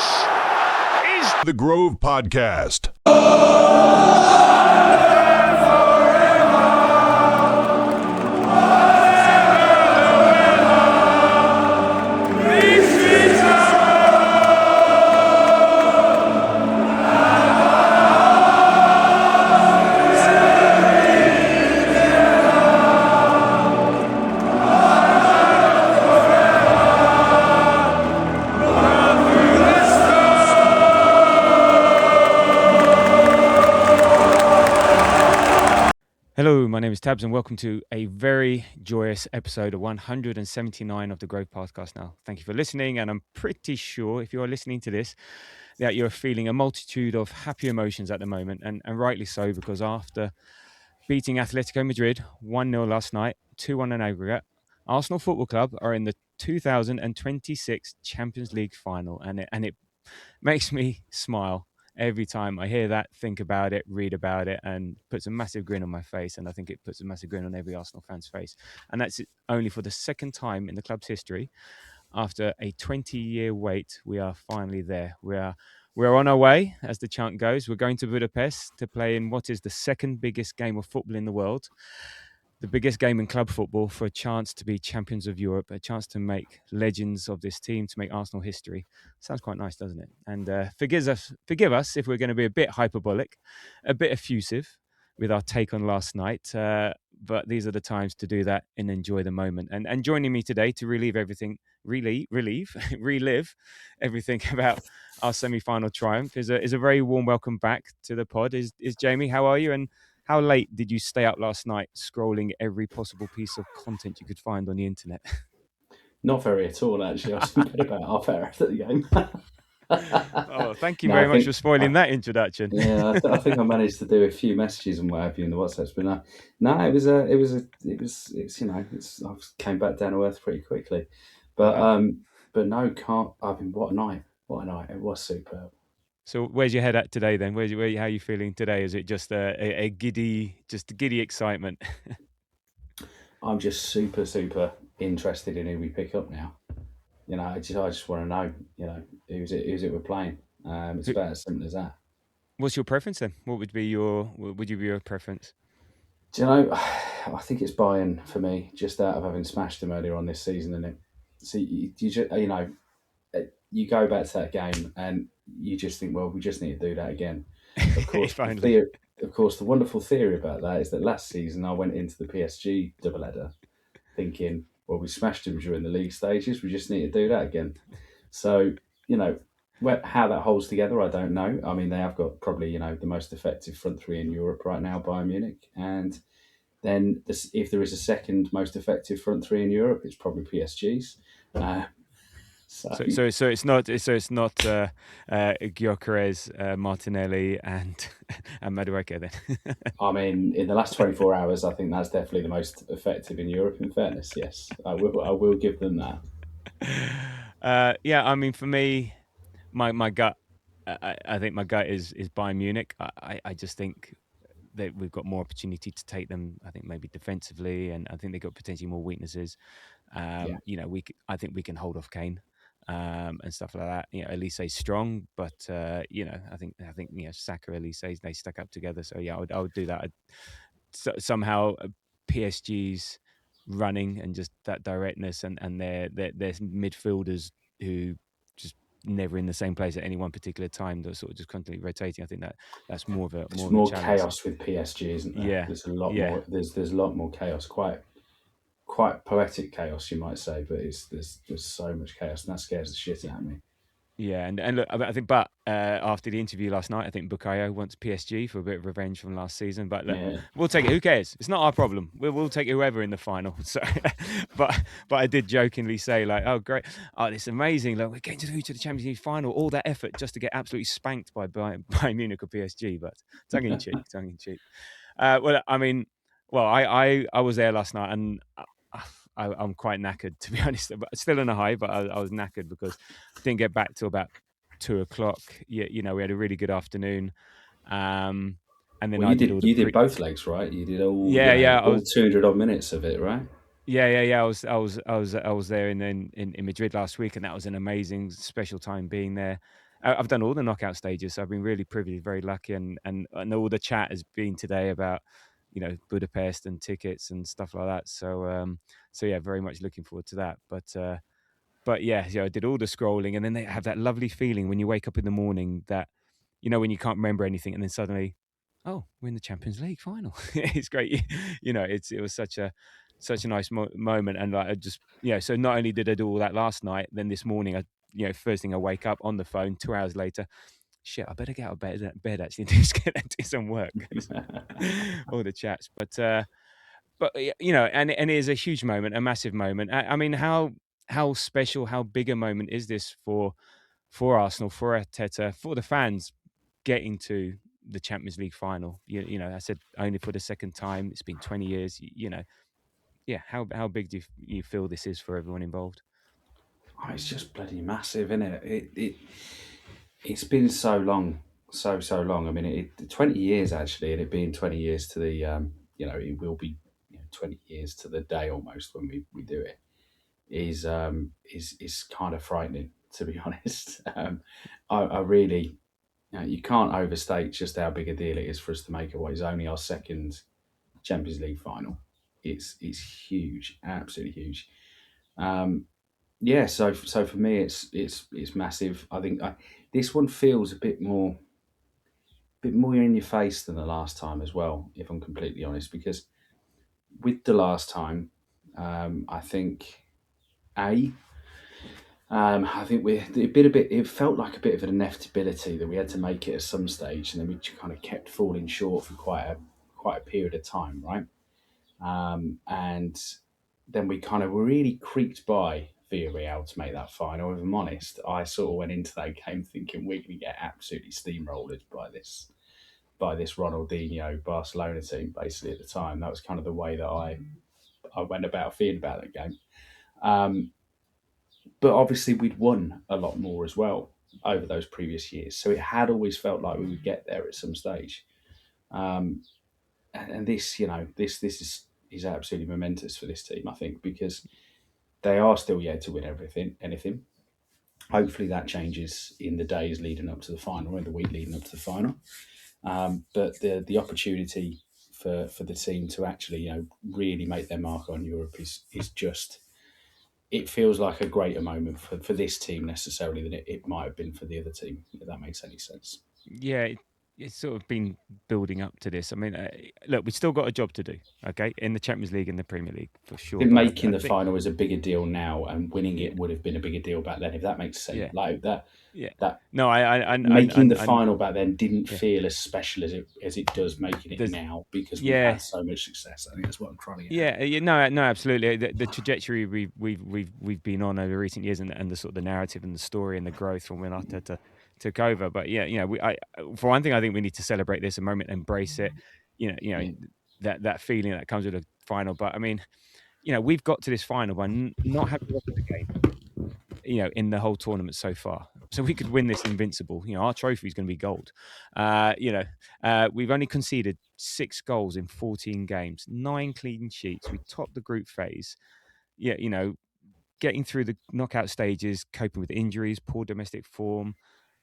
is the Grove Podcast. Hello, my name is Tabs and welcome to a very joyous episode of 179 of the Grove Podcast now. Thank you for listening, and I'm pretty sure if you are listening to this that you're feeling a multitude of happy emotions at the moment, and rightly so, because after beating Atletico Madrid 1-0 last night, 2-1 in aggregate, Arsenal Football Club are in the 2026 Champions League final, and it makes me smile every time I hear that, think about it, read about it, and puts a massive grin on my face. And I think it puts a massive grin on every Arsenal fan's face. And that's only for the second time in the club's history. After a 20-year wait, we are finally there. We're on our way, as the chant goes. We're going to Budapest to play in what is the second biggest game of football in the world, the biggest game in club football, for a chance to be champions of Europe, a chance to make legends of this team, to make Arsenal history. Sounds quite nice, doesn't it? And forgive us if we're going to be a bit hyperbolic, a bit effusive with our take on last night. But these are the times to do that and enjoy the moment. And joining me today to relive everything about our semi-final triumph is a very warm welcome back to the pod. Is Jamie? How are you? And how late did you stay up last night scrolling every possible piece of content you could find on the internet? Not very at all, actually. I was in bed about half hour after the game. Oh, thank you very much for spoiling that introduction. Yeah, I think I managed to do a few messages and what have you in the WhatsApps, but I came back down to earth pretty quickly. But no, can't. I mean, what a night! What a night! It was superb. So where's your head at today then? How are you feeling today? Is it just a giddy excitement? I'm just super interested in who we pick up now. You know, I just want to know, who's it we're playing. It's about as simple as that. What's your preference then? What would be your preference? Do you know, I think it's Bayern for me, just out of having smashed them earlier on this season, and you go back to that game and you just think, well, we just need to do that again. Of course, the wonderful theory about that is that last season I went into the PSG doubleheader thinking, well, we smashed them during the league stages, we just need to do that again. So, how that holds together, I don't know. I mean, they have got probably, the most effective front three in Europe right now, Bayern Munich. And then if there is a second most effective front three in Europe, it's probably PSG's. So it's not Gyökeres, Martinelli and Madueke then. I mean, in the last 24 hours, I think that's definitely the most effective in Europe. In fairness, yes, I will give them that. Yeah, I mean, for me, my gut, I think my gut is Bayern Munich. I just think that we've got more opportunity to take them. I think maybe defensively, and I think they've got potentially more weaknesses. I think we can hold off Kane. And stuff like that. Elise's strong, but I think Saka, Elise, they stuck up together. So yeah, I would do that. Somehow PSG's running and just that directness and their midfielders who just never in the same place at any one particular time. They're sort of just constantly rotating. I think that's more of a chaos with PSG, isn't there? Yeah, there's a lot more. There's a lot more chaos. Quite poetic chaos, you might say, but there's so much chaos, and that scares the shit out of me. Yeah, and look, I think, but after the interview last night, I think Bukayo wants PSG for a bit of revenge from last season. But look, we'll take it. Who cares? It's not our problem. We'll take whoever in the final. So, but I did jokingly say, like, oh great, it's amazing. Like, we're getting to the Champions League final. All that effort just to get absolutely spanked by Bayern Munich or PSG. But tongue in cheek. Well, I mean, I was there last night and. I'm quite knackered, to be honest. But still on a high, but I was knackered because I didn't get back till about 2:00. We had a really good afternoon, and then you did both legs, right? You did all 200 odd minutes of it, right? Yeah. I was there in Madrid last week, and that was an amazing special time being there. I've done all the knockout stages, so I've been really privileged, very lucky, and all the chat has been today about, Budapest and tickets and stuff like that. So yeah, very much looking forward to that. But yeah, I did all the scrolling, and then they have that lovely feeling when you wake up in the morning that, when you can't remember anything, and then suddenly, oh, we're in the Champions League final. It's great. It was such a nice moment, and like I just So not only did I do all that last night, then this morning first thing I wake up on the phone 2 hours later. Shit, I better get out of bed actually and just get do some work. All the chats, but and it is a huge moment, a massive moment. I mean, how special, how big a moment is this for Arsenal, for Arteta, for the fans getting to the Champions League final? I said only for the second time. It's been 20 years. Yeah. How big do you feel this is for everyone involved? Oh, it's just bloody massive, isn't it? It's been so long, so long. I mean, 20 years actually, and it being 20 years to the it will be 20 years to the day almost when we do it. Is kind of frightening, to be honest. I really, you can't overstate just how big a deal it is for us to make what is only our second Champions League final. It's huge, absolutely huge. Yeah, so for me, it's massive. I think this one feels a bit more in your face than the last time as well, if I'm completely honest. Because with the last time, I think I think it felt like a bit of an inevitability that we had to make it at some stage, and then we kind of kept falling short for quite a period of time, right? And then we kind of really creaked by Villarreal to make that final. If I'm honest, I sort of went into that game thinking we're going to get absolutely steamrolled by this Ronaldinho Barcelona team. Basically, at the time, that was kind of the way that I went about feeling about that game. But obviously, we'd won a lot more as well over those previous years, so it had always felt like we would get there at some stage. And this, this is absolutely momentous for this team, I think, because they are still yet to win anything. Hopefully that changes in the days leading up to the final, in the week leading up to the final. But the opportunity for the team to actually, really make their mark on Europe is just, it feels like a greater moment for this team necessarily than it might have been for the other team, if that makes any sense. Yeah, it's sort of been building up to this. I mean, look, we've still got a job to do, okay, in the Champions League and the Premier League for sure. I think making the final is a bigger deal now, and winning it would have been a bigger deal back then, if that makes sense. Yeah. Like that. Yeah. That no, I making the final back then didn't feel as special as it does making it now, because we've had so much success. I think that's what I'm trying to get. Yeah, no, absolutely. The trajectory we've been on over recent years, and the sort of the narrative and the story and the growth from when Arteta took over. But for one thing, I think we need to celebrate this a moment, embrace it. That feeling that comes with a final. But I mean, we've got to this final by not having lost the game, in the whole tournament so far. So we could win this invincible. Our trophy is going to be gold. We've only conceded 6 goals in 14 games, 9 clean sheets. We topped the group phase. Yeah, getting through the knockout stages, coping with injuries, poor domestic form,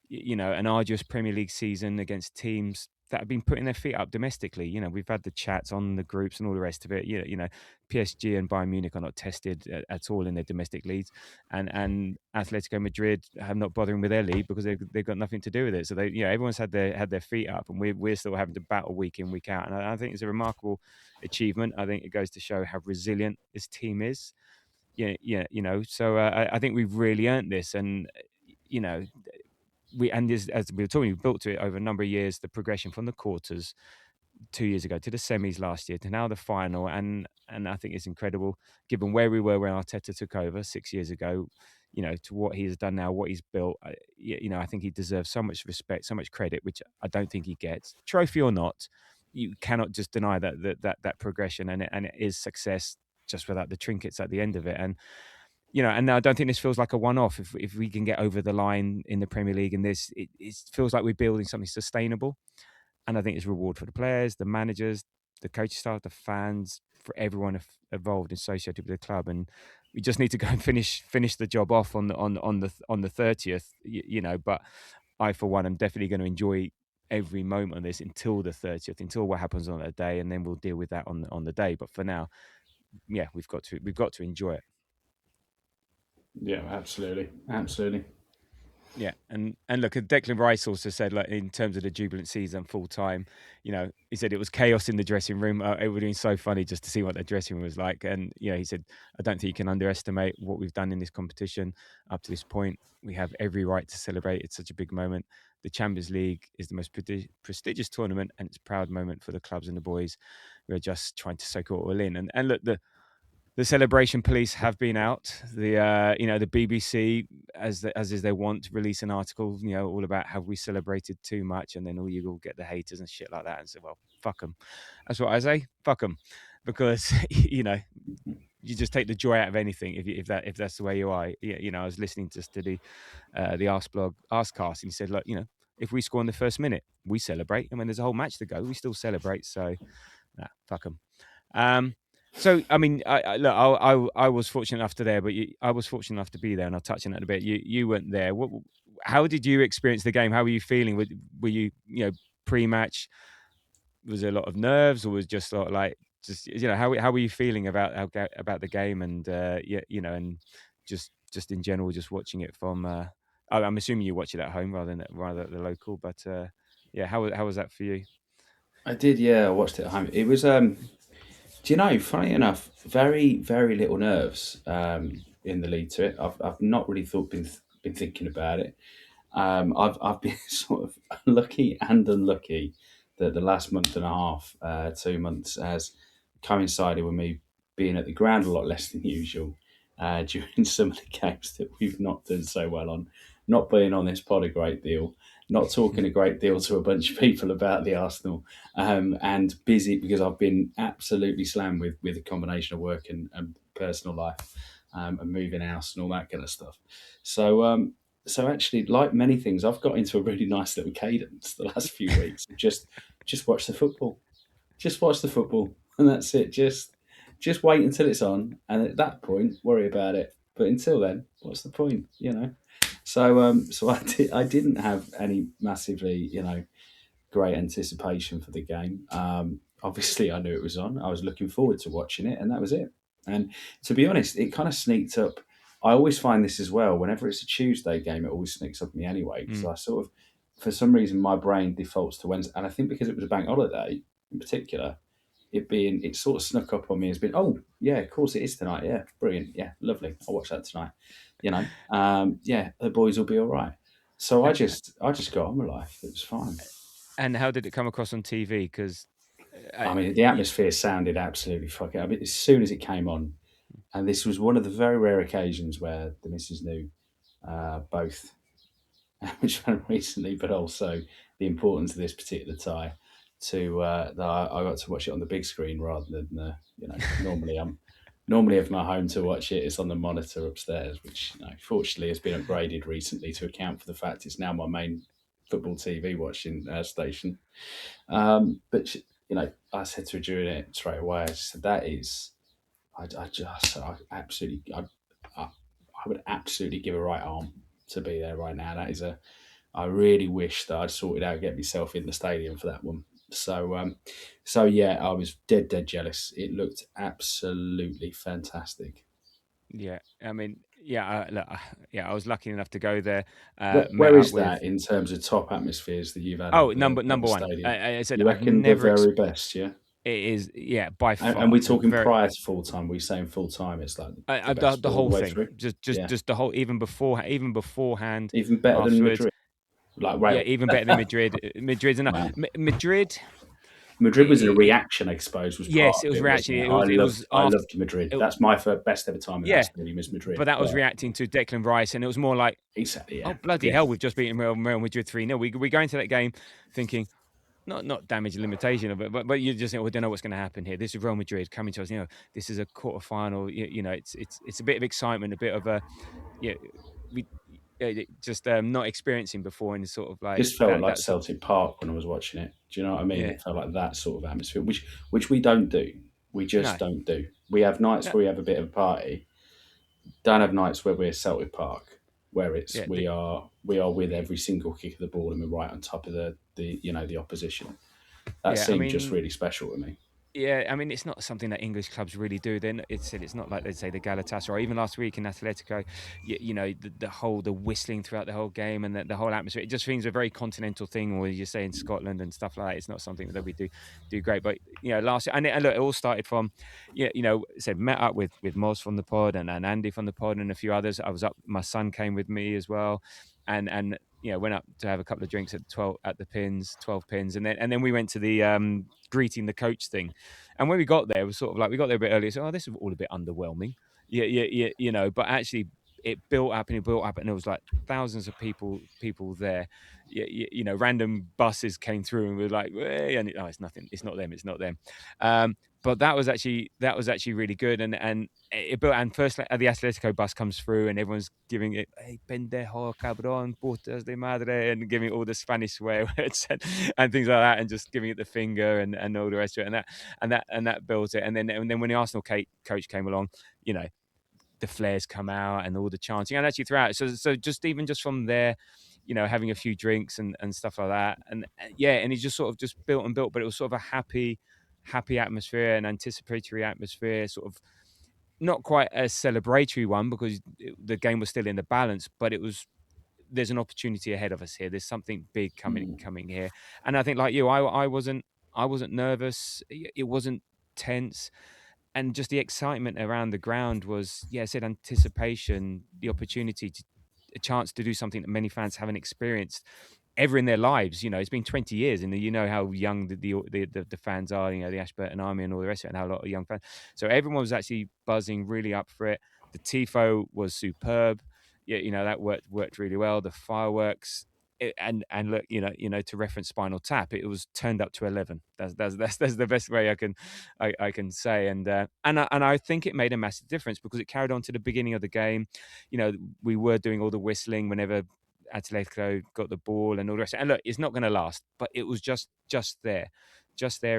an arduous Premier League season against teams that have been putting their feet up domestically. We've had the chats on the groups and all the rest of it. PSG and Bayern Munich are not tested at all in their domestic leagues, and Atlético Madrid have not bothering with their league because they've got nothing to do with it. So everyone's had their feet up, and we're still having to battle week in, week out. And I think it's a remarkable achievement. I think it goes to show how resilient this team is. So I think we've really earned this, and as we were talking, we built to it over a number of years, the progression from the quarters 2 years ago to the semis last year to now the final, and I think it's incredible given where we were when Arteta took over 6 years ago, to what he has done now, what he's built. I think he deserves so much respect, so much credit, which I don't think he gets. Trophy or not, you cannot just deny that progression, and it is success just without the trinkets at the end of it. And and I don't think this feels like a one-off. If we can get over the line in the Premier League, and it feels like we're building something sustainable. And I think it's a reward for the players, the managers, the coaching staff, the fans, for everyone involved and associated with the club. And we just need to go and finish the job off on the 30th. But I for one am definitely going to enjoy every moment of this until the 30th, until what happens on that day, and then we'll deal with that on the day. But for now, yeah, we've got to enjoy it. Yeah, absolutely. Yeah, and look, Declan Rice also said, like, in terms of the jubilant season full time, he said it was chaos in the dressing room. It would have been so funny just to see what the dressing room was like. And he said, I don't think you can underestimate what we've done in this competition up to this point. We have every right to celebrate. It's such a big moment. The Champions League is the most prestigious tournament, and it's a proud moment for the clubs and the boys. We're just trying to soak it all in. And look, the celebration police have been out. The BBC, as is their want, release an article, all about have we celebrated too much, and then you all get the haters and shit like that, and say, well, fuck them. That's what I say, fuck them, because you just take the joy out of anything if that's the way you are. I was listening to the Askcast, and he said, look, if we score in the first minute, we celebrate, and when there's a whole match to go, we still celebrate. So, fuck them. So, I mean, I was fortunate enough I was fortunate enough to be there, and I'll touch on that a bit. You weren't there. How did you experience the game? How were you feeling? Were you, pre-match? Was there a lot of nerves, or was just sort of like, how were you feeling about the game, and and just in general, just watching it from? I'm assuming you watch it at home rather than the local, but how was that for you? I did, yeah. I watched it at home. It was, do you know, funny enough, very, very little nerves in the lead to it. I've not really been thinking about it. I've been sort of lucky and unlucky that the last month and a half, 2 months, has coincided with me being at the ground a lot less than usual during some of the games that we've not done so well on, not being on this pod a great deal, not talking a great deal to a bunch of people about the Arsenal, and busy because I've been absolutely slammed with a combination of work and personal life, and moving house and all that kind of stuff. So actually, like many things, I've got into a really nice little cadence the last few weeks. Just watch the football, and that's it. Just wait until it's on, and at that point, worry about it. But until then, what's the point? So I didn't have any massively great anticipation for the game. Obviously, I knew it was on. I was looking forward to watching it, and that was it. And to be honest, it kind of sneaked up. I always find this as well. Whenever it's a Tuesday game, it always sneaks up me anyway, because I sort of, for some reason, my brain defaults to Wednesday. And I think because it was a bank holiday in particular, it sort of snuck up on me as being, oh, yeah, of course it is tonight. Yeah, brilliant. Yeah, lovely. I'll watch that tonight. Yeah, the boys will be all right. So I just got on with life. It was fine. And how did it come across on TV? Because I mean, the atmosphere sounded absolutely fucking. I mean, as soon as it came on, and this was one of the very rare occasions where the missus knew both which one recently, but also the importance of this particular tie. That I got to watch it on the big screen rather than normally if I'm at home to watch it, it's on the monitor upstairs, which fortunately has been upgraded recently to account for the fact it's now my main football TV watching station. But I said to her during it straight away, I just said that is, I would absolutely give a right arm to be there right now. That is I really wish that I'd sorted out get myself in the stadium for that one. So yeah, I was dead jealous. It looked absolutely fantastic. Yeah, I mean, I was lucky enough to go there. Where is that in terms of top atmospheres that you've had? Oh, number one. I said you reckon the very best, yeah. It is, yeah, by far. And we're talking prior to full time. We're saying full time. It's like the whole thing, just the whole, even beforehand, even better than Madrid. Even better than Madrid. Madrid's enough. Wow. Madrid was a reaction, I suppose. Yes, it was reaction. I loved Madrid. That's my best ever time in that stadium is Madrid. But that was reacting to Declan Rice, and it was more like, exactly, yeah. Oh, bloody hell, we've just beaten Real Madrid 3-0. We go into that game thinking, not damage and limitation of it, but you just think, we don't know what's going to happen here. This is Real Madrid coming to us. This is a quarterfinal. It's a bit of excitement, a bit of a not experiencing before, and sort of like just felt like Celtic Park when I was watching it. Do you know what I mean? Yeah. It felt like that sort of atmosphere, which we don't do. We just don't do. We have nights where we have a bit of a party. Don't have nights where we're Celtic Park. where it's Yeah, we are with every single kick of the ball and we're right on top of the opposition. That yeah. I seemed just mean, really special to me. yeah, I mean, it's not something that English clubs really do. Then it's not like, let's say, the Galatasaray, or even last week in Atletico. You know, the whistling throughout the whole game and the whole atmosphere. It just seems a very continental thing. Or you say in Scotland and stuff like that. It's not something that we do great. But you know, last year, and look, it all started from, said met up with Moz from the pod and Andy from the pod and a few others. I was up. My son came with me as well, and went up to have a couple of drinks at 12 pins, and then we went to the greeting the coach thing. And when we got there, it was sort of like we got there a bit earlier. So, this is all a bit underwhelming. Yeah. But actually, it built up and it built up, and there was like thousands of people there. Random buses came through, and we were like, "Hey," and it's nothing. It's not them. It's not them. But that was actually really good, and it built. And first, the Atletico bus comes through, and everyone's giving it, "Hey, pendejo, cabrón, putas de madre," and giving all the Spanish swear words and things like that, and just giving it the finger and all the rest of it, and that built it. And then when the Arsenal coach came along, the flares come out and all the chanting, and actually throughout. So just from there, having a few drinks and stuff like that, and and he just sort of just built and built, but it was sort of a happy atmosphere, an anticipatory atmosphere, sort of not quite a celebratory one because the game was still in the balance, but there's an opportunity ahead of us here. There's something big coming here, and I think like you, I wasn't nervous. It wasn't tense, and just the excitement around the ground was, I said anticipation, the opportunity a chance to do something that many fans haven't experienced ever in their lives. It's been 20 years, and you know how young the fans are. The Ashburton Army and all the rest of it, and how a lot of young fans. So everyone was actually buzzing, really up for it. The tifo was superb. Yeah, that worked really well. The fireworks. And look, to reference Spinal Tap, it was turned up to 11. That's the best way I can say, and I think it made a massive difference because it carried on to the beginning of the game. We were doing all the whistling whenever Atletico got the ball and all the rest. And look, it's not going to last, but it was just there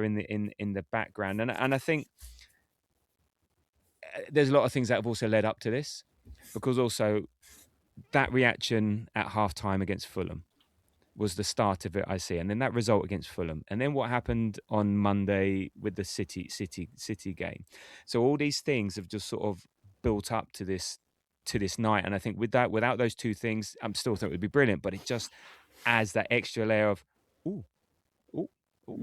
in the background. And I think there's a lot of things that have also led up to this, because also that reaction at halftime against Fulham was the start of it, I see, and then that result against Fulham, and then what happened on Monday with the City game. So all these things have just sort of built up to this night, and I think without those two things, I'm still think it would be brilliant, but it just adds that extra layer of ooh, ooh, ooh.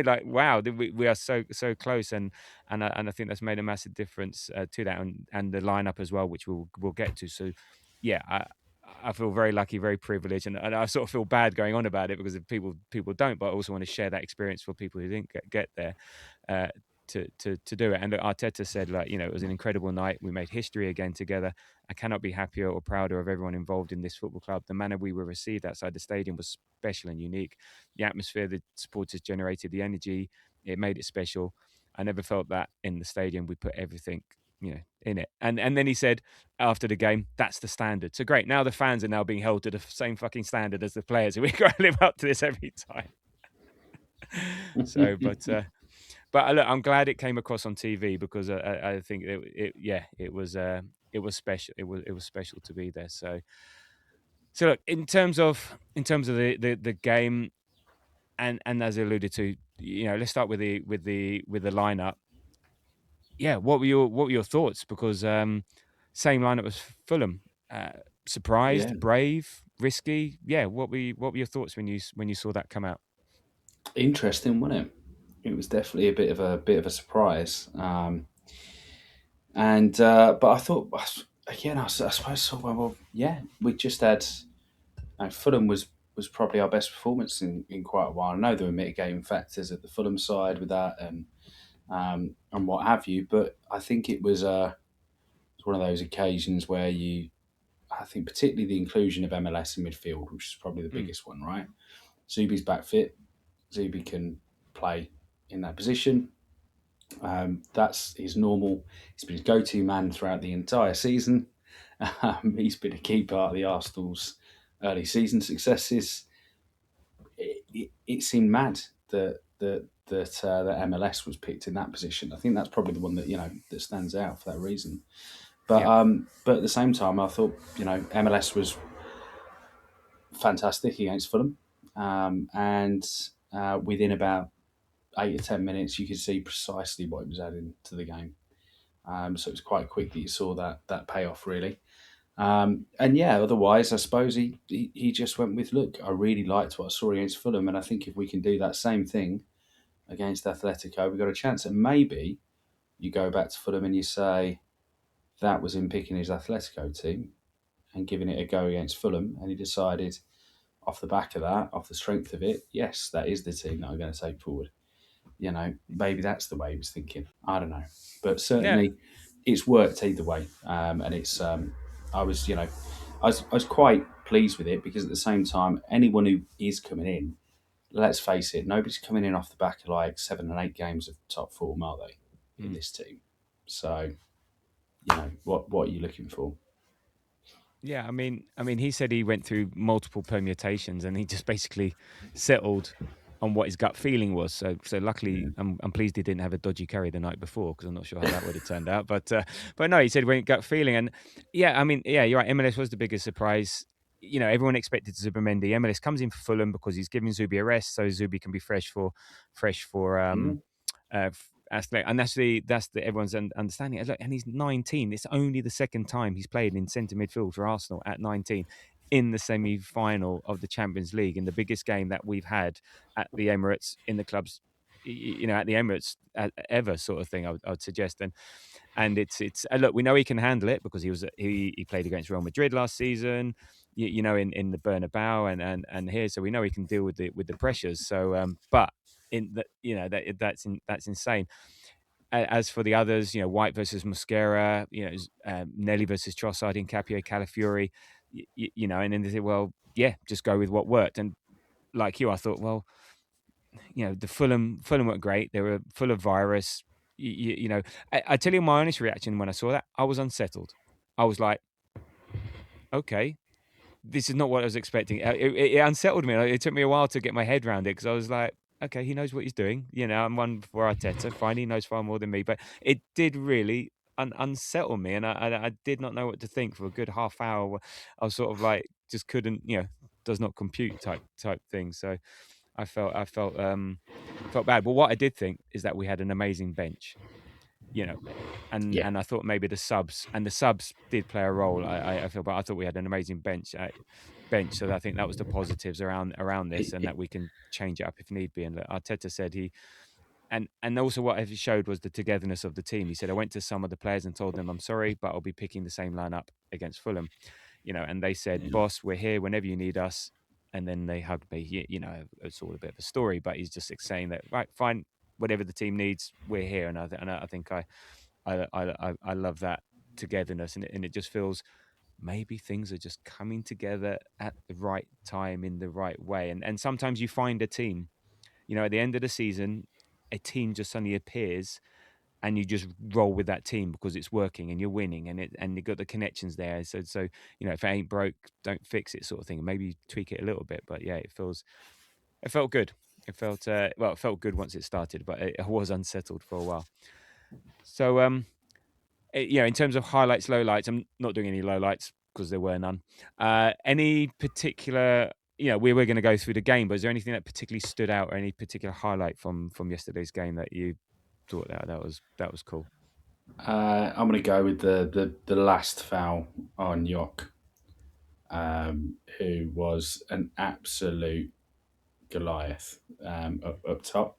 Like wow, we are so close, and I think that's made a massive difference to that, and the lineup as well, which we'll get to. So yeah, I feel very lucky, very privileged, and I sort of feel bad going on about it because if people don't, but I also want to share that experience for people who didn't get there to do it. And Arteta said, like, it was an incredible night. We made history again together. I cannot be happier or prouder of everyone involved in this football club. The manner we were received outside the stadium was special and unique. The atmosphere the supporters generated, the energy, it made it special. I never felt that in the stadium. We put everything in it. And then he said after the game, that's the standard. So great. Now the fans are now being held to the same fucking standard as the players. We got to live up to this every time. So, but look, I'm glad it came across on TV because I think it was special. It was special to be there. So look, in terms of the game, and as I alluded to, let's start with the lineup. Yeah, what were your thoughts? Because same lineup as Fulham. Surprised, Yeah, brave, risky. Yeah, what were your thoughts when you saw that come out? interesting, wasn't it? It was definitely a bit of a surprise. But I thought again, I suppose so. Well, yeah, we just had. Fulham was probably our best performance in quite a while. I know there were mitigating factors at the Fulham side with that and what have you, but I think it was one of those occasions where I think particularly the inclusion of MLS in midfield, which is probably the biggest one, right? Zubi's back fit. Zubi can play in that position. That's his normal. He's been his go-to man throughout the entire season. He's been a key part of the Arsenal's early season successes. It seemed mad that MLS was picked in that position. I think that's probably the one that that stands out for that reason. But at the same time, I thought MLS was fantastic against Fulham, and within about 8 or 10 minutes, you could see precisely what it was adding to the game. So it was quite quick that you saw that payoff, really. And yeah, otherwise, I suppose he just went with, look, I really liked what I saw against Fulham, and I think if we can do that same thing against Atletico, we've got a chance. And maybe you go back to Fulham and you say that was him picking his Atletico team and giving it a go against Fulham, and he decided off the back of that, off the strength of it, yes, that is the team that I'm going to take forward. Maybe that's the way he was thinking. I don't know, but certainly it's worked either way, and it's. I was, I was quite pleased with it because at the same time, anyone who is coming in, let's face it, nobody's coming in off the back of like 7 and 8 games of top form, are they, in this team? So, what are you looking for? Yeah, I mean, he said he went through multiple permutations and he just basically settled on what his gut feeling was. So luckily, I'm pleased he didn't have a dodgy curry the night before because I'm not sure how that would have turned out. But no, he said he went gut feeling, and yeah, I mean, yeah, you're right. MLS was the biggest surprise. Everyone expected Zubimendi. MLS comes in for Fulham because he's giving Zubi a rest, so Zubi can be fresh for and that's the everyone's understanding. Look, and he's 19. It's only the second time he's played in centre midfield for Arsenal at 19 in the semi-final of the Champions League, in the biggest game that we've had at the Emirates in the club's, at the Emirates ever, sort of thing. I would suggest, and it's look, we know he can handle it because he played against Real Madrid last season, in the Bernabeu and here, so we know he can deal with the pressures. So, but in that, that's insane. As for the others, White versus Mosquera, Nelly versus Trossard, Incapio, Calafiori, and then they say, well, yeah, just go with what worked. And like you, I thought, well, the Fulham weren't great. They were full of virus. I tell you my honest reaction when I saw that. I was unsettled. I was like, okay, this is not what I was expecting. It unsettled me. It took me a while to get my head around it because I was like, okay, he knows what he's doing. I'm one for Arteta. Fine, he knows far more than me. But it did really unsettle me, and I did not know what to think for a good half hour. I was sort of like, just couldn't, does not compute type thing. So I felt bad. But what I did think is that we had an amazing bench. And I thought maybe the subs did play a role. I feel, but I thought we had an amazing bench. So I think that was the positives around this, and that we can change it up if need be. And Arteta said and also what he showed was the togetherness of the team. He said, I went to some of the players and told them, I'm sorry, but I'll be picking the same lineup against Fulham. And they said, boss, we're here whenever you need us. And then they hugged me. It's all a bit of a story, but he's just saying that, right, fine, whatever the team needs, we're here. And I think I love that togetherness, and it just feels maybe things are just coming together at the right time in the right way. And sometimes you find a team, at the end of the season, a team just suddenly appears and you just roll with that team because it's working and you're winning and you've got the connections there. So if it ain't broke, don't fix it, sort of thing. Maybe tweak it a little bit, but yeah, it felt good. It felt good once it started, but I was unsettled for a while. So in terms of highlights, lowlights, I'm not doing any lowlights because there were none. Any particular, we were going to go through the game, but is there anything that particularly stood out, or any particular highlight from yesterday's game that you thought that was cool? I'm going to go with the last foul on Yok, who was an absolute Goliath up top.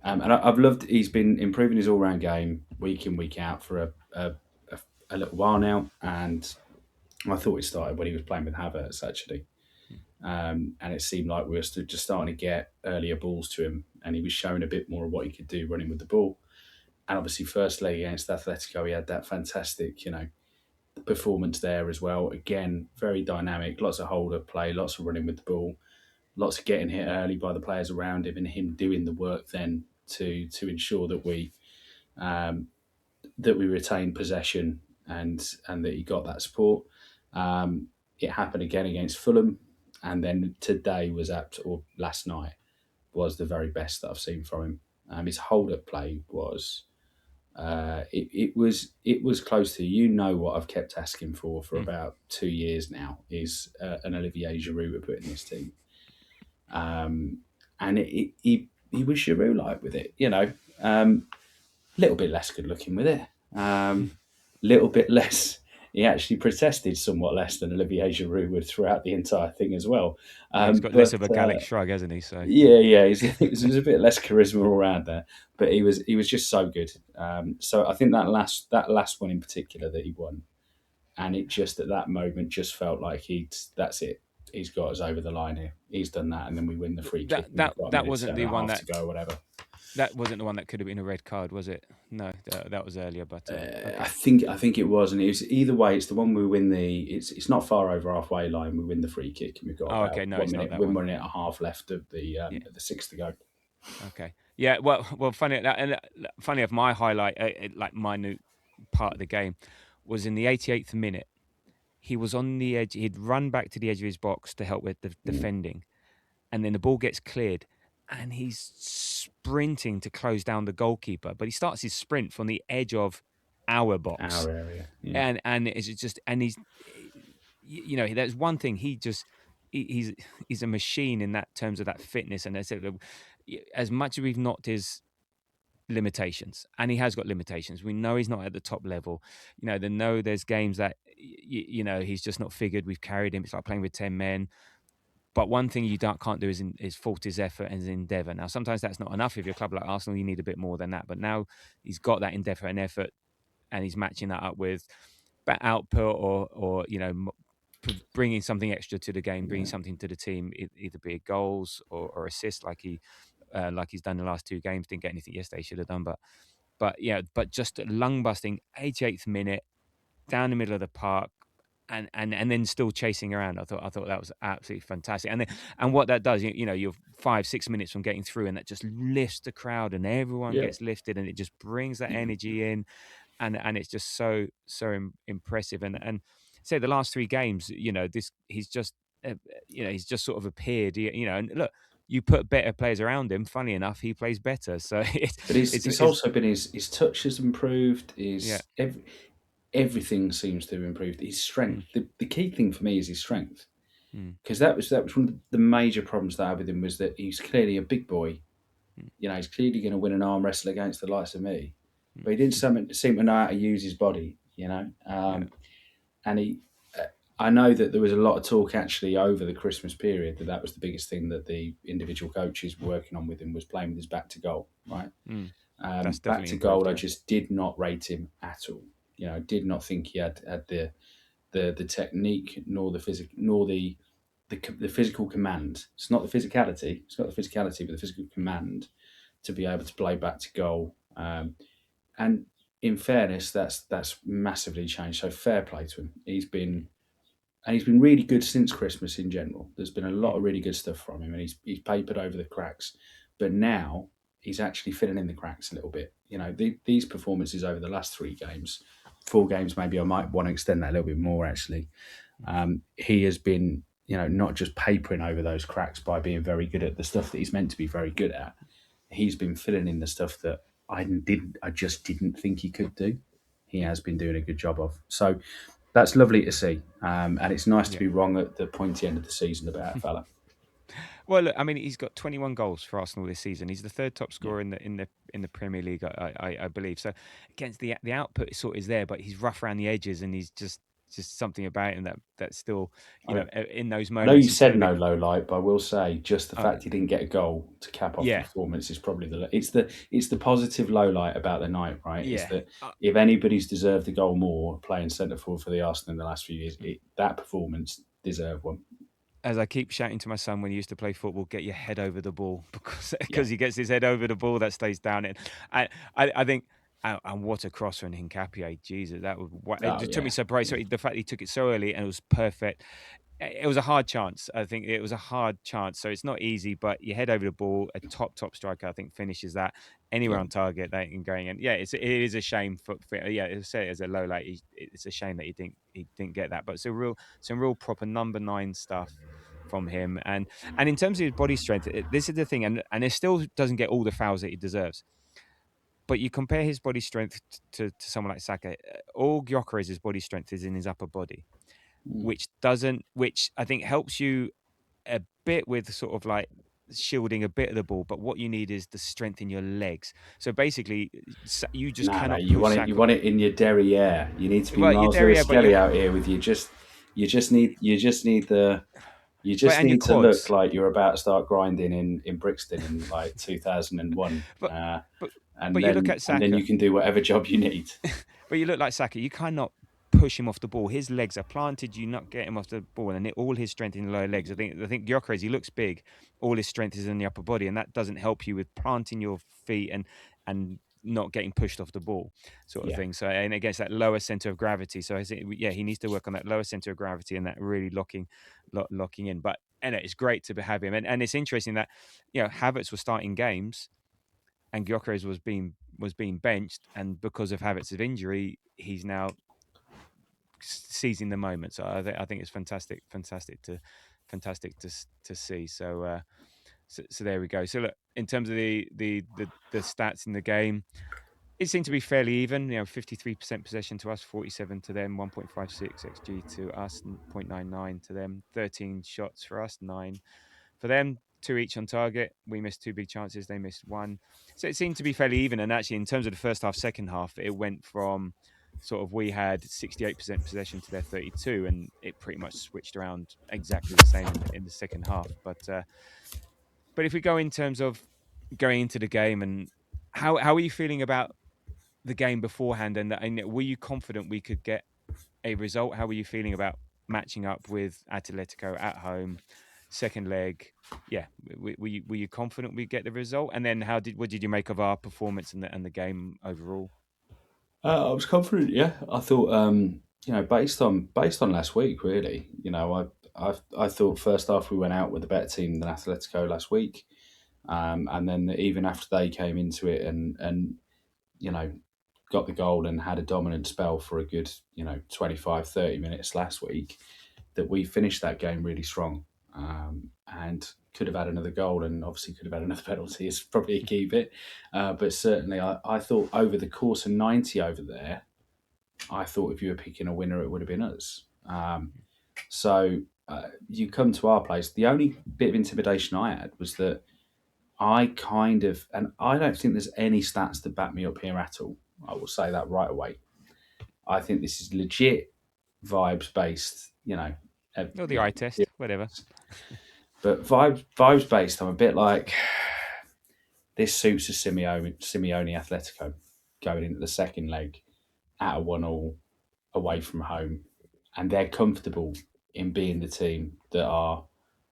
And I've loved, he's been improving his all-round game week in, week out for a little while now. And I thought it started when he was playing with Havertz, actually. And it seemed like we were just starting to get earlier balls to him, and he was showing a bit more of what he could do running with the ball. And obviously, first leg against Atletico, he had that fantastic, performance there as well. Again, very dynamic, lots of hold-up play, lots of running with the ball, lots of getting hit early by the players around him, and him doing the work then to ensure that we retain possession and that he got that support. It happened again against Fulham, and then today or last night was the very best that I've seen from him. His hold-up play was it was close to, what I've kept asking for about 2 years now is an Olivier Giroud to put in this team, and he was Giroud-like with it, little bit less good looking with it, little bit less. He actually protested somewhat less than Olivier Giroud would throughout the entire thing as well. He's got less of a Gallic shrug, hasn't he? So yeah, it was a bit less charisma all around there, but he was just so good. So I think that last one in particular that he won, and it just at that moment just felt like that's it. He's got us over the line here. He's done that, and then we win the free kick. That wasn't the one that to go, or whatever. That wasn't the one that could have been a red card, was it? No, that was earlier. But okay. I think it was, and it was either way. It's the one we win the. It's not far over halfway line. We win the free kick, and we've got okay, no, 1 minute. We're 1 minute and a half left of the 6 to go. Okay, yeah. Well, funny of my highlight, like minute part of the game, was in the 88th minute. He was on the edge. He'd run back to the edge of his box to help with the defending, and then the ball gets cleared. And he's sprinting to close down the goalkeeper, but he starts his sprint from the edge of our box, our area, yeah. and it's just, and he's, there's one thing he's a machine in that terms of that fitness, and as much as we've knocked his limitations, and he has got limitations. We know he's not at the top level. There's games that he's just not figured. We've carried him. It's like playing with 10 men. But one thing you can't do is fault his effort and his endeavour. Now, sometimes that's not enough. If you're a club like Arsenal, you need a bit more than that. But now he's got that endeavour and effort, and he's matching that up with output or bringing something extra to the game, bringing something to the team, either be it goals or assists, like he's done the last 2 games. Didn't get anything yesterday, should have done. But just lung busting, 88th minute, down the middle of the park. And then still chasing around. I thought that was absolutely fantastic. And what that does, you're 5-6 minutes from getting through, and that just lifts the crowd, and everyone gets lifted, and it just brings that energy in, and it's just so impressive. And say the last 3 games, he's just sort of appeared, and look. You put better players around him. Funny enough, he plays better. So it's also been his touch has improved. Everything seems to have improved. His strength. The key thing for me is his strength, because that was one of the major problems that I had with him, was that he's clearly a big boy. He's clearly going to win an arm wrestle against the likes of me, but he didn't seem to know how to use his body. And I know that there was a lot of talk actually over the Christmas period that was the biggest thing that the individual coaches were working on with him, was playing with his back to goal. Right, back to goal. I just did not rate him at all. I did not think he had the technique, nor the physical, nor the physical command. It's not the physicality. It's not the physicality, but the physical command to be able to play back to goal. And in fairness, that's massively changed. So fair play to him. He's been really good since Christmas in general. There's been a lot of really good stuff from him, and he's papered over the cracks. But now he's actually filling in the cracks a little bit. These performances over the last 3 games. 4 games, maybe I might want to extend that a little bit more, actually. He has been, not just papering over those cracks by being very good at the stuff that he's meant to be very good at. He's been filling in the stuff that I just didn't think he could do. He has been doing a good job of. So that's lovely to see. And it's nice to be wrong at the pointy end of the season about that fella. Well, look, I mean, he's got 21 goals for Arsenal this season. He's the 3rd top scorer in the Premier League, I believe. So, against the output sort of is there, but he's rough around the edges, and he's just something about him that's still, in those moments. I know you said no low light, but I will say just the fact he didn't get a goal to cap off the performance is probably it's the positive low light about the night, right? Yeah. It's that if anybody's deserved a goal more playing centre forward for the Arsenal in the last few years, that performance deserved one. As I keep shouting to my son when he used to play football, get your head over the ball, because he gets his head over the ball, that stays down. I think, and what a cross from Hincapié. Jesus, it took me so surprised. So the fact he took it so early and it was perfect. It was a hard chance. I think it was a hard chance. So it's not easy, but you head over the ball. A top striker, I think, finishes that anywhere on target. That in going, and it is a shame for say it as a low light. It's a shame that he didn't get that. But some real proper number 9 stuff from him. And in terms of his body strength, this is the thing, and it still doesn't get all the fouls that he deserves. But you compare his body strength to someone like Saka. All Gyökeres's body strength is in his upper body, which I think helps you a bit with sort of like shielding a bit of the ball, but what you need is the strength in your legs. So basically, you just No, cannot you push want it. Saka. You want it in your derriere. You need to be Well, your Miles derriere, Lewis but Skelly out here with you. You just need and your to look quads. like you're about to start grinding in Brixton in like 2001, But but and but you look at then you Saka. can do whatever job you need. But you look like Saka. You cannot push him off the ball. His legs are planted. You not get him off the ball, and all his strength in the lower legs. I think Gyökeres, he looks big. All his strength is in the upper body, and that doesn't help you with planting your feet and not getting pushed off the ball, sort of Yeah, thing. So, and against that lower center of gravity. So I think, yeah, he needs to work on that lower center of gravity and that really locking in. But and it's great to have him, and it's interesting that Havertz was starting games and Gyökeres was being benched, and because of Havertz's injury, he's now seizing the moment. So I think it's fantastic to see. So there we go. So look, in terms of the stats in the game, it seemed to be fairly even. 53% possession to us, 47 to them, 1.56 xG to us, 0.99 to them, 13 shots for us, 9 for them, 2 each on target. We missed 2 big chances. They missed 1. So it seemed to be fairly even. And actually, in terms of the first half, second half, it went from sort of we had 68% possession to their 32, and it pretty much switched around exactly the same in the second half. But if we go in terms of going into the game, and how are you feeling about the game beforehand, and were you confident we could get a result? How were you feeling about matching up with Atletico at home, second leg? Yeah, were you confident we'd get the result? And then what did you make of our performance and the game overall? I was confident. Yeah, I thought based on last week, really, I thought first half we went out with a better team than Atletico last week, and then even after they came into it and you know got the goal and had a dominant spell for a good 25, 30 minutes last week, that we finished that game really strong, and could have had another goal and obviously could have had another penalty is probably a key bit, but certainly I thought over the course of 90 over there, I thought if you were picking a winner it would have been us. So you come to our place, the only bit of intimidation I had was that I kind of, and I don't think there's any stats to back me up here at all. I will say that right away. I think this is legit vibes based, Or the eye test, whatever. But vibes based, I'm a bit like this suits a Simeone Atletico going into the second leg at a 1-1 away from home, and they're comfortable in being the team that are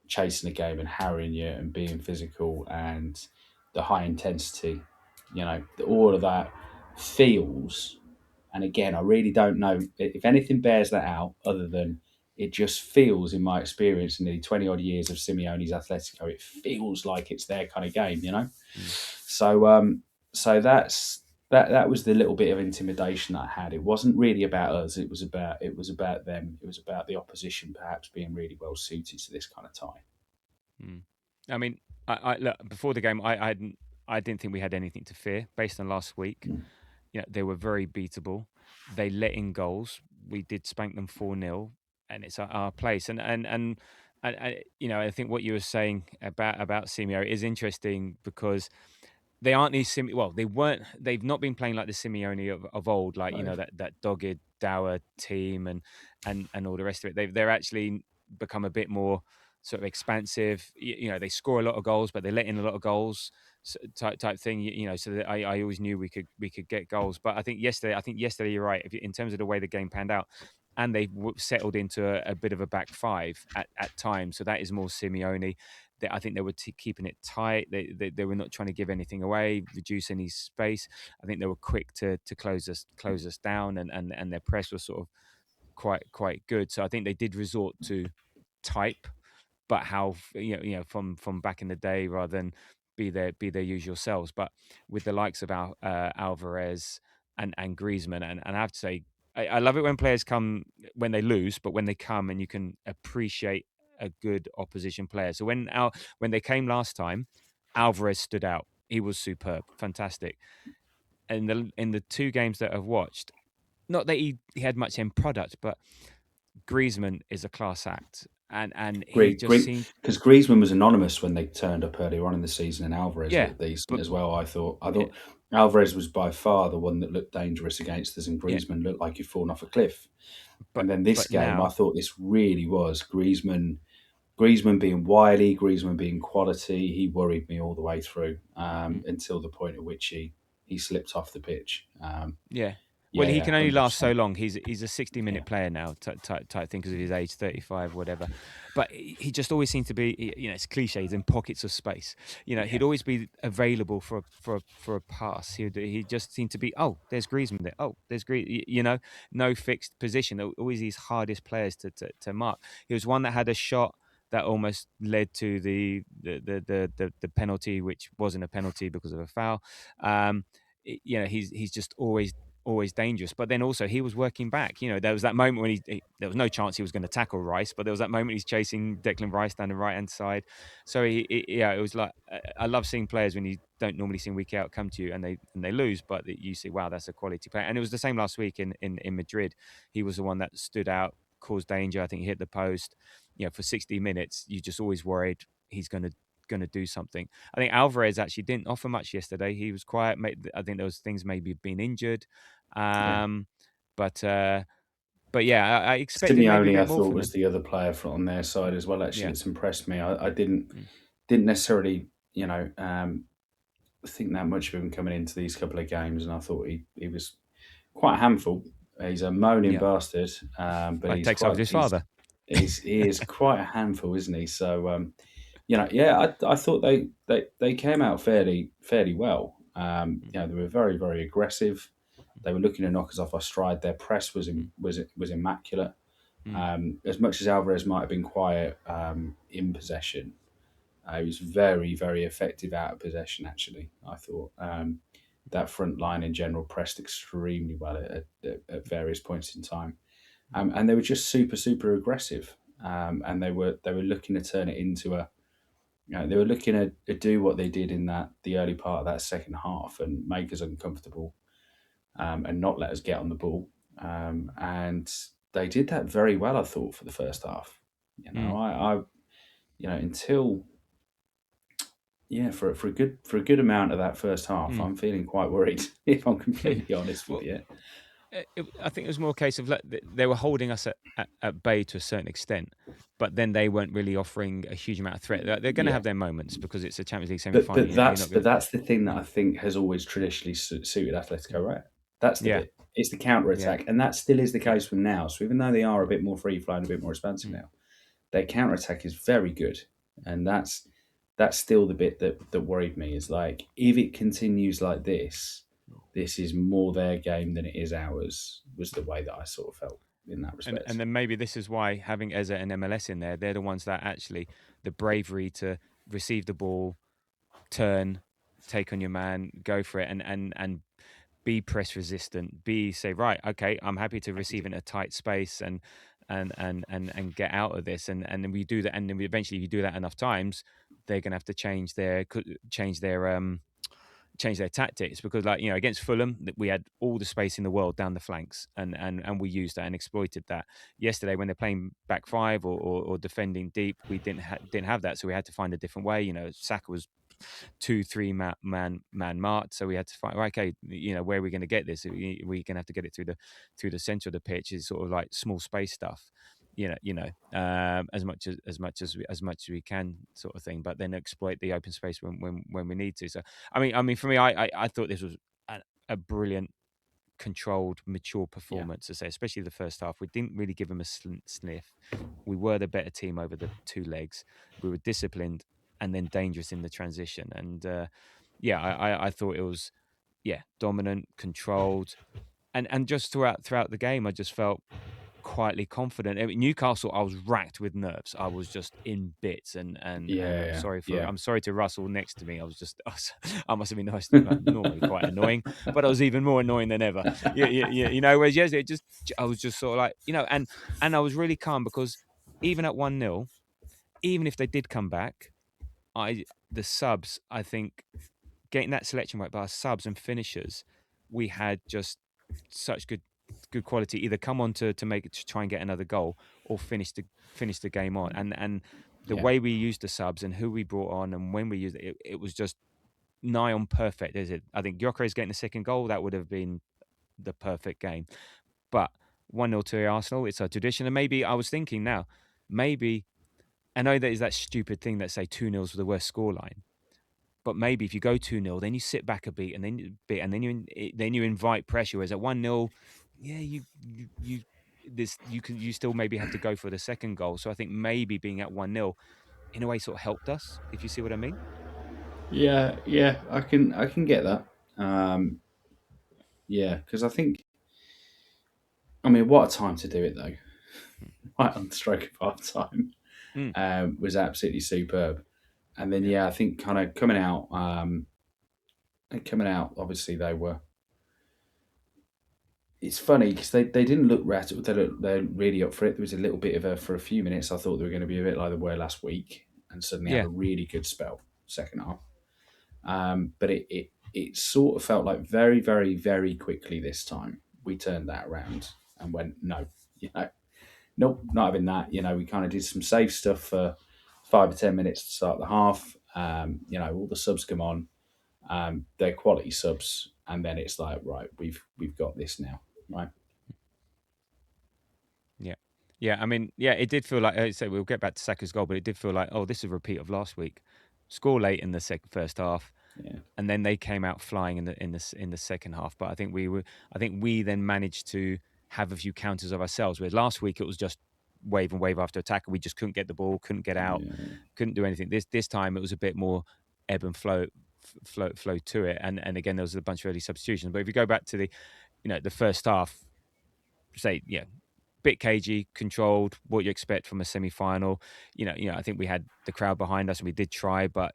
chasing the game and harrying you and being physical and the high intensity, all of that feels. And again, I really don't know if anything bears that out other than it just feels, in my experience in the 20 odd years of Simeone's Atletico, it feels like it's their kind of game. So that was the little bit of intimidation that I had. It wasn't really about us. It was about them. It was about the opposition perhaps being really well suited to this kind of tie. I mean, I look, before the game, I didn't think we had anything to fear based on last week. They were very beatable. They let in goals. We did spank them 4-0, and it's our place. And I think what you were saying about Simeone is interesting because they aren't these they've not been playing like the Simeone of old, like No. that dogged dour team and all the rest of it. They're actually become a bit more sort of expansive. They score a lot of goals, but they let in a lot of goals, type thing. So that I always knew we could get goals. But I think yesterday you're right. In terms of the way the game panned out, and they settled into a bit of a back five at times. So that is more Simeone. I think they were keeping it tight. They were not trying to give anything away, reduce any space. I think they were quick to close us down, and their press was sort of quite good. So I think they did resort to type, but how from back in the day rather than be their usual selves. But with the likes of Alvarez and Griezmann, and I have to say, I love it when players come when they lose, but when they come and you can appreciate a good opposition player. So when they came last time, Alvarez stood out. He was superb, fantastic. in the 2 games that I've watched, not that he had much end product, but Griezmann is a class act, and he just Great, seemed because Griezmann was anonymous when they turned up earlier on in the season, and Alvarez yeah, looked decent but as well. I thought yeah, Alvarez was by far the one that looked dangerous against us, and yeah, Griezmann looked like he'd fallen off a cliff. but And then this but game, I now thought this really was Griezmann being wily, Griezmann being quality. He worried me all the way through mm, until the point at which he slipped off the pitch. yeah. Well, Yeah, he yeah, can only last so 100%. long. He's a 60-minute Yeah, player now, type thing, because of his age, 35, whatever. But he just always seemed to be, it's cliche. He's in pockets of space. yeah, He'd always be available for a pass. He just seemed to be. Oh, there's Griezmann there. Oh, there's no fixed position. Always these hardest players to mark. He was one that had a shot that almost led to the penalty, which wasn't a penalty because of a foul. He's just always dangerous. But then also he was working back. There was that moment when there was no chance he was going to tackle Rice, but there was that moment he's chasing Declan Rice down the right hand side. So it was like I love seeing players when you don't normally see week out come to you and they lose, but you see, wow, that's a quality player. And it was the same last week in Madrid. He was the one that stood out, caused danger. I think he hit the post. For 60 minutes, you just always worried he's going to do something. I think Alvarez actually didn't offer much yesterday. He was quiet. I think there was things maybe being injured. yeah. But yeah, I expected maybe a Simeone, I bit more thought, from was him. the other player on their side as well. Actually, Yeah. it's impressed me. I didn't Mm, necessarily, think that much of him coming into these couple of games, and I thought he was quite a handful. He's a moaning yeah. bastard, but Well, he takes after his father. he is quite a handful, isn't he? So, yeah, I thought they came out fairly well. Mm, They were very very aggressive. They were looking to knock us off our stride. Their press mm, was immaculate. mm, As much as Alvarez might have been quiet in possession, he was very, very effective out of possession, actually. I thought that front line in general pressed extremely well at various points in time. And they were just super, super aggressive. And they were looking to turn it into they were looking to do what they did in the early part of that second half and make us uncomfortable and not let us get on the ball. And they did that very well, I thought, for the first half. mm, I until for a good amount of that first half, mm. I'm feeling quite worried if I'm completely honest with Well, you. I think it was more a case of they were holding us at bay to a certain extent, but then they weren't really offering a huge amount of threat. They're going to Yeah, have their moments because it's a Champions League but semi-final. You're not going to. that's the thing that I Mm, think has always traditionally suited mm. Atletico, right? That's the Yeah, bit. It's the counter yeah, attack, and that still is the yeah. case from now. So even though they are a bit more free flowing, a bit more expansive Mm, now, their counter attack is very good, and that's still the bit that worried me. Is like if it continues like this is more their game than it is ours. Was the way that I sort of felt in that and respect. then maybe this is why having Eze and MLS in there, they're the ones that actually the bravery to receive the ball, turn, take on your man, go for it, and be press resistant. Say right, okay, I'm happy to receive in a tight space and get out of this, and then we do that, and then eventually, if you do that enough times, they're gonna have to change their tactics because, like, against Fulham, we had all the space in the world down the flanks, and we used that and exploited that. Yesterday, when they're playing back five or defending deep, we didn't have that, so we had to find a different way. Saka was 2-3 man marked, so we had to find, okay, where are we going to get this? We're going to have to get it through the center of the pitch. Is sort of like small space stuff, as much as we can, sort of thing, but then exploit the open space when we need to. So I mean for me, I thought this was a brilliant, controlled, mature Yeah, performance to say, especially the first half. We didn't really give them a sniff. We were the better team over the 2 legs. We were disciplined and then dangerous in the transition. And yeah, I thought it was dominant, controlled, and just throughout the game, I just felt quietly confident. I mean, Newcastle, I was racked with nerves. I was just in bits, and I'm yeah, sorry yeah. I'm sorry to Russell next to me. I must have been normally quite annoying, but I was even more annoying than ever. Whereas yesterday, I was just sort of like, and I was really calm because even at 1-0, even if they did come back, the subs, I think, getting that selection right by our subs and finishers we had just such good quality, either come on to try and get another goal, or finish the game on. And the way we used the subs and who we brought on and when we used it, it was just nigh on perfect. Is it? I think Gyökeres getting the second goal, that would have been the perfect game. But 1-0 to Arsenal, it's a tradition. And maybe I was thinking now, maybe I know that is that stupid thing that say 2-0 is the worst scoreline. But maybe if you go 2-0, then you sit back a beat, and then you invite pressure. Whereas at 1-0, yeah, you still maybe have to go for the second goal. So I think maybe being at 1-0 in a way sort of helped us, if you see what I mean. Yeah, I can get that. Because I think, I mean, what a time to do it though! Right on the stroke of half time, was absolutely superb. And then I think kind of coming out, obviously they were. It's funny because they didn't look rattled. They're really up for it. There was a little bit of for a few minutes, I thought they were going to be a bit like they were last week, and suddenly had a really good spell second half. But it sort of felt like very, very, very quickly this time we turned that around and went, no, nope, not having that. We kind of did some safe stuff for 5 or 10 minutes to start the half. All the subs come on, they're quality subs, and then it's like, right, we've got this now, right? Yeah. I mean, it did feel like, so we'll get back to Saka's goal, but it did feel like, oh, this is a repeat of last week. Score late in the first half, and then they came out flying in the second half. But I think we then managed to have a few counters of ourselves. Whereas last week it was just wave after attack, and we just couldn't get the ball, couldn't get out, couldn't do anything. This time it was a bit more ebb and flow to it, and again there was a bunch of early substitutions. But if you go back to the first half, say bit cagey, controlled, what you expect from a semi-final. I think we had the crowd behind us and we did try, but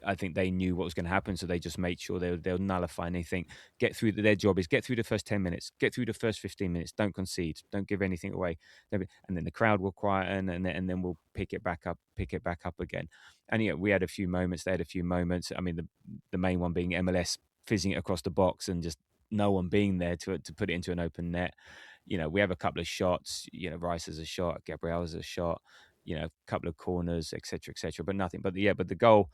I think they knew what was going to happen, so they just made sure they'll nullify anything. Get through. Their job is get through the first 10 minutes, get through the first 15 minutes, don't concede, don't give anything away, and then the crowd will quieten, and then we'll pick it back up again. And we had a few moments. They had a few moments. I mean, the main one being MLS fizzing it across the box and just no one being there to put it into an open net. We have a couple of shots, Rice has a shot, Gabriel has a shot, a couple of corners, etc., but nothing. But the goal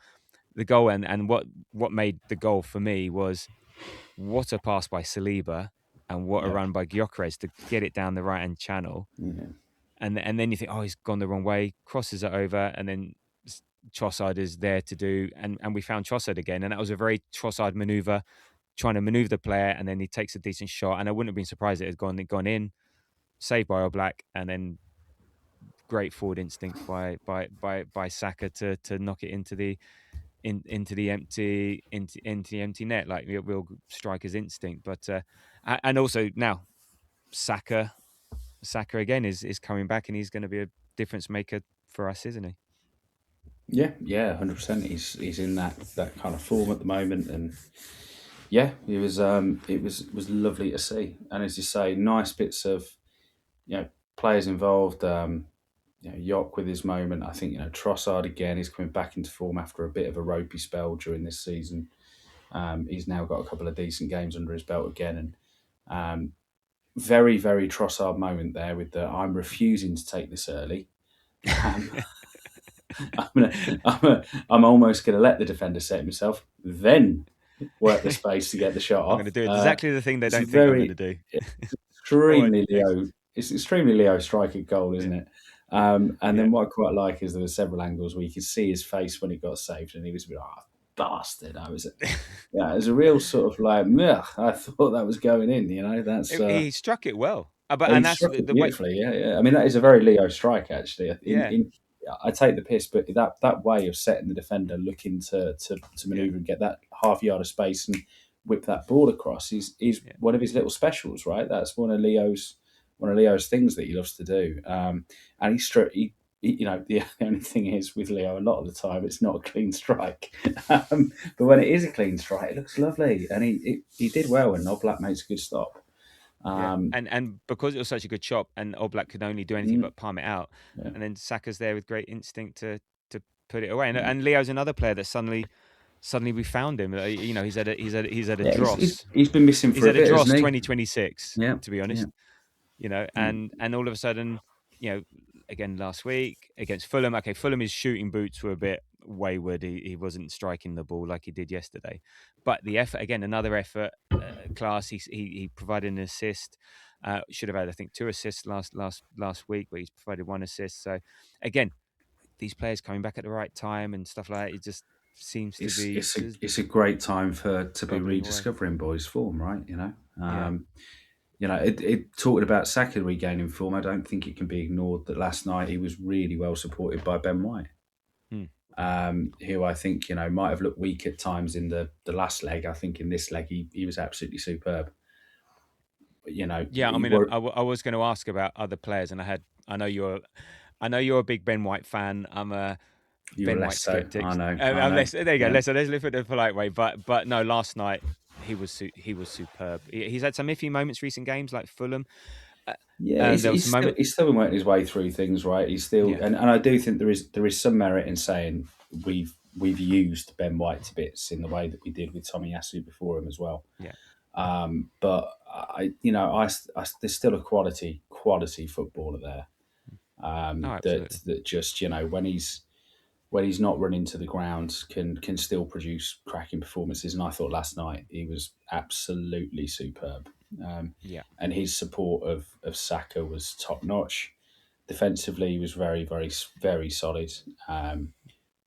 and what made the goal for me was what a pass by Saliba and what a run by Gyökeres to get it down the right-hand channel. And then you think, oh, he's gone the wrong way, crosses it over, and then Trossard is there to do, and we found Trossard again, and that was a very Trossard manoeuvre, trying to manoeuvre the player, and then he takes a decent shot, and I wouldn't have been surprised if it had gone in, saved by Oblak, and then great forward instinct by Saka to knock it into the empty net, like real striker's instinct. But and also now Saka again is coming back, and he's going to be a difference maker for us, isn't he? Yeah, 100%. He's in that kind of form at the moment, and it was lovely to see. And as you say, nice bits of players involved. York with his moment. I think Trossard again is coming back into form after a bit of a ropey spell during this season. He's now got a couple of decent games under his belt again, and very, very Trossard moment there with the I'm refusing to take this early. I'm almost going to let the defender set himself, then work the space to get the shot off. I'm going to do exactly the thing they don't think I'm going to do. Extremely Leo. It's extremely Leo striking goal, isn't it? And then what I quite like is there were several angles where you could see his face when it got saved, and he was a bit, bastard. It was a real sort of like, I thought that was going in. He struck it well, and that's the beautifully. Yeah. I mean, that is a very Leo strike, actually. I take the piss, but that way of setting the defender looking to manoeuvre and get that half yard of space and whip that ball across is one of his little specials, right? That's one of Leo's things that he loves to do. And the only thing is with Leo, a lot of the time it's not a clean strike, but when it is a clean strike, it looks lovely, and he did well, and Oblak makes a good stop. And because it was such a good chop, and Oblak could only do anything but palm it out, and then Saka's there with great instinct to put it away. And Leo's another player that suddenly suddenly we found him. He's had a Yeah, dross. he's been missing He's for a had a bit, dross hasn't he? 2026, Yeah, to be yeah. honest. And all of a sudden, again last week against Fulham. Okay, Fulham's shooting boots were a bit wayward. He wasn't striking the ball like he did yesterday. But the effort, again, another effort class. He provided an assist. Should have had, I think, 2 assists last week, but he's provided 1 assist. So again, these players coming back at the right time and stuff like that. It just seems to be It's a great time to be bubbling away. rediscovering boys' form, right? Yeah. It talking about Saka regaining form. I don't think it can be ignored that last night he was really well supported by Ben White, who I think might have looked weak at times in the last leg. I think in this leg he was absolutely superb. But, Yeah, I mean, I was going to ask about other players, and I know you're a big Ben White fan. I'm a you were Ben less White so. skeptic. I know. I know. There you go. Yeah. Let's live it the polite way. But no, last night he was superb. He's had some iffy moments recent games like Fulham. Yeah, And there was some moment. he's still been working his way through things, right? He's still, Yeah. and I do think there is some merit in saying we've used Ben White to bits in the way that we did with Tommy Yasu before him as well. Yeah. But there's still a quality footballer there. That just when he's not running to the ground can still produce cracking performances. And I thought last night he was absolutely superb. And his support of Saka was top notch. Defensively, he was very, very, very solid.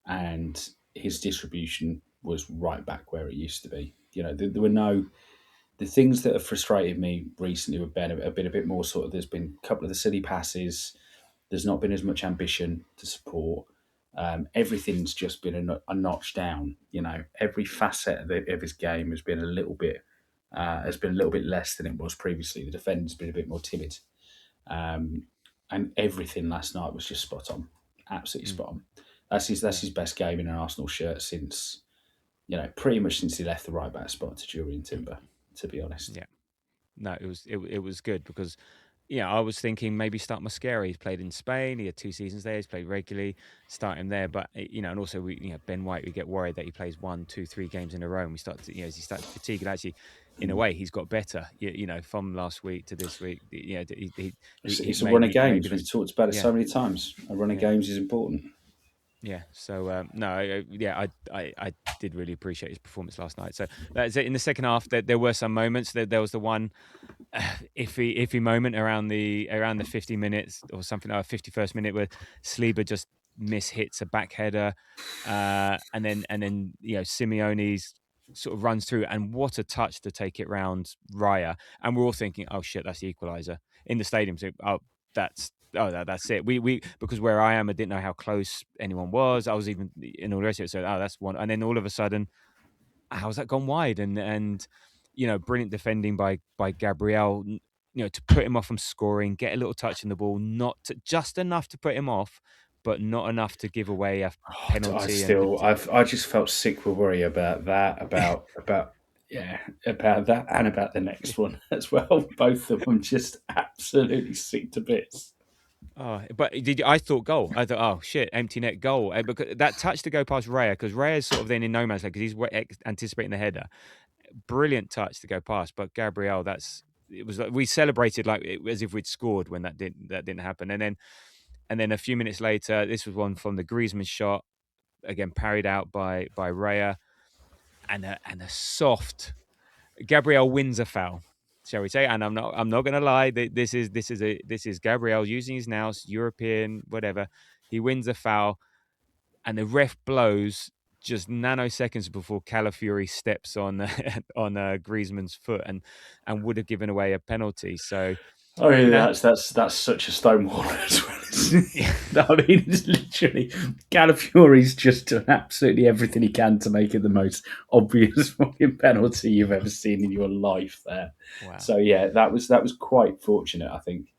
And his distribution was right back where it used to be. There were no. The things that have frustrated me recently have been a bit more sort of. There's been a couple of the silly passes. There's not been as much ambition to support. Everything's just been a notch down. Every facet of his game has been a little bit less than it was previously. The defender's been a bit more timid, and everything last night was just spot on, absolutely spot on. That's his best game in an Arsenal shirt since pretty much since he left the right back spot to Julian Timber. To be honest, Yeah. No, it was good because I was thinking maybe start Mosquera. He's played in Spain. He had 2 seasons there. He's played regularly. Start him there. But and also Ben White. We get worried that he plays 1, 2, 3 games in a row, and we start to as he starts to fatigue. And actually, in a way, he's got better. From last week to this week. It's a run of games. We've talked about it so many times. A run of games is important. Yeah. So I did really appreciate his performance last night. So that's it. In the second half, there were some moments. There was the one iffy moment around the 50 minutes or something, 51st minute, where Saliba just mishits a back header, and then Simeone's sort of runs through, and what a touch to take it round Raya, and we're all thinking, oh shit, that's the equaliser in the stadium. So that's it. We because where I am, I didn't know how close anyone was. I was even in all the rest of it. So that's one, and then all of a sudden, how's that gone wide? And brilliant defending by Gabriel. To put him off from scoring, get a little touch in the ball, just enough to put him off, but not enough to give away a penalty. I just felt sick with worry about that, about that, and about the next one as well. Both of them just absolutely sick to bits. Oh, but I thought goal. I thought, oh shit, empty net goal. Because that touch to go past Raya, because Raya's sort of then in no man's land because he's anticipating the header. Brilliant touch to go past, but Gabriel, it was like we celebrated as if we'd scored when that didn't happen. And then a few minutes later, this was one from the Griezmann shot, again parried out by Raya, and a soft. Gabriel wins a foul, shall we say? And I'm not going to lie. This is Gabriel using his nous, European, whatever. He wins a foul, and the ref blows just nanoseconds before Calafiori steps on Griezmann's foot and would have given away a penalty. So, that's such a stonewall as well. I mean, it's literally Calafiori's just done absolutely everything he can to make it the most obvious fucking penalty you've ever seen in your life. There, wow. So that was quite fortunate, I think.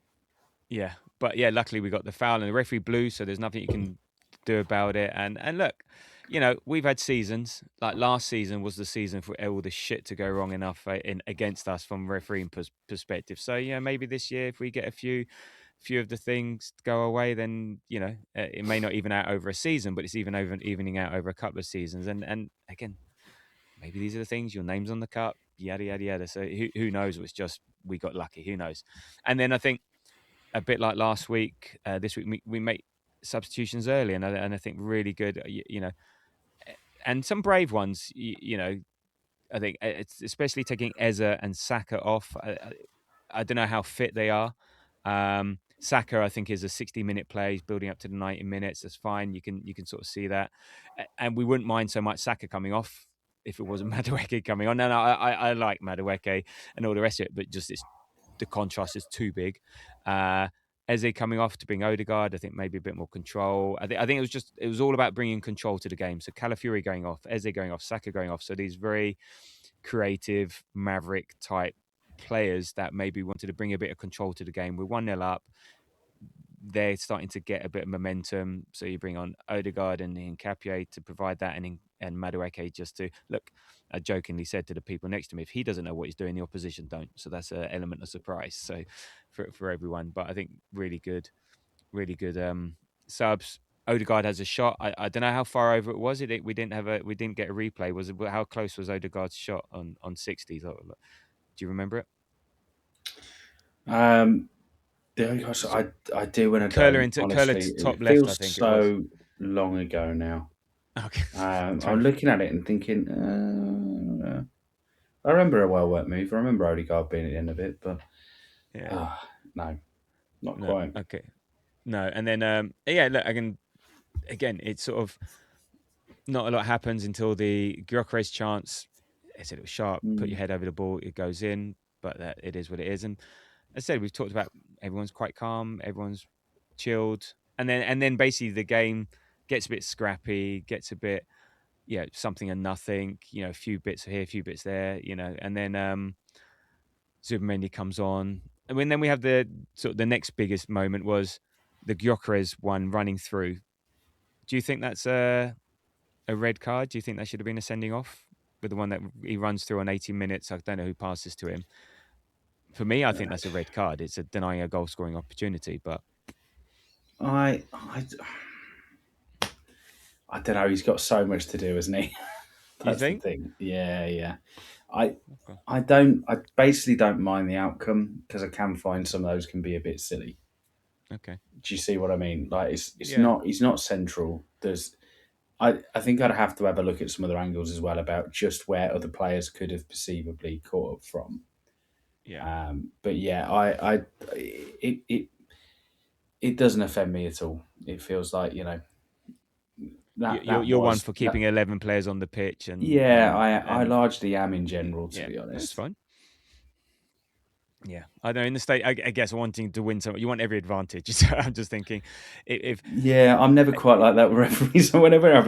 Yeah, but luckily we got the foul and the referee blew, so there's nothing you can do about it. And look, we've had seasons like last season was the season for all the shit to go wrong enough against us from refereeing perspective. So maybe this year if we get a few few of the things go away, then it may not even out over a season, but it's evening out over a couple of seasons. And again, maybe these are the things. Your name's on the cup, yada yada yada. So who knows? It's just we got lucky. Who knows? And then I think a bit like last week, this week we make substitutions early, and I think really good. And some brave ones. I think it's especially taking Eze and Saka off. I don't know how fit they are. Saka, I think, is a 60-minute play. He's building up to the 90 minutes. That's fine. You can sort of see that, and we wouldn't mind so much Saka coming off if it wasn't Madueke coming on. No, I like Madueke and all the rest of it, but just the contrast is too big. Eze coming off to bring Odegaard, I think maybe a bit more control. I think it was all about bringing control to the game. So Calafiori going off, Eze going off, Saka going off. So these very creative maverick type players that maybe wanted to bring a bit of control to the game. We're 1-0 up. They're starting to get a bit of momentum. So you bring on Odegaard and Nkapie to provide that, and Madueke just to look. I jokingly said to the people next to me, if he doesn't know what he's doing, the opposition don't. So that's an element of surprise. So for everyone, but I think really good subs. Odegaard has a shot. I don't know how far over it was. We didn't get a replay. How close was Odegaard's shot on 60? Do you remember it? Gosh, I do when I Curler don't. into Honestly, Curler to top it left. feels I think so it was. long ago now. Okay. I'm looking at it and thinking, I remember a well-worked move. I remember Odegaard being at the end of it, but no, not quite. Okay, no, and then look, again, it's sort of not a lot happens until the Gyökeres chance. I said it was sharp. Put your head over the ball, it goes in. But it is what it is. And as I said, we've talked about everyone's quite calm, everyone's chilled, and then basically the game gets a bit scrappy, gets a bit something and nothing. A few bits here, a few bits there. And then Zubimendi comes on, and then we have the next biggest moment was the Gyökeres one running through. Do you think that's a red card? Do you think that should have been a sending off with the one that he runs through on 80 minutes? I don't know who passes to him. For me, I think that's a red card. It's denying a goal scoring opportunity. But I don't know. He's got so much to do, hasn't he? That's the thing. Yeah. I basically don't mind the outcome because I can find some of those can be a bit silly. Okay. Do you see what I mean? Like it's not. He's not central. I think I'd have to have a look at some other angles as well about just where other players could have perceivably caught up from. Yeah. But yeah, it doesn't offend me at all. It feels like you're one for keeping 11 players on the pitch, and I largely am in general, to be honest. That's fine. Yeah, I know. In the state, I guess wanting to win something, you want every advantage. So I'm just thinking, if I'm never quite like that with referees. So whenever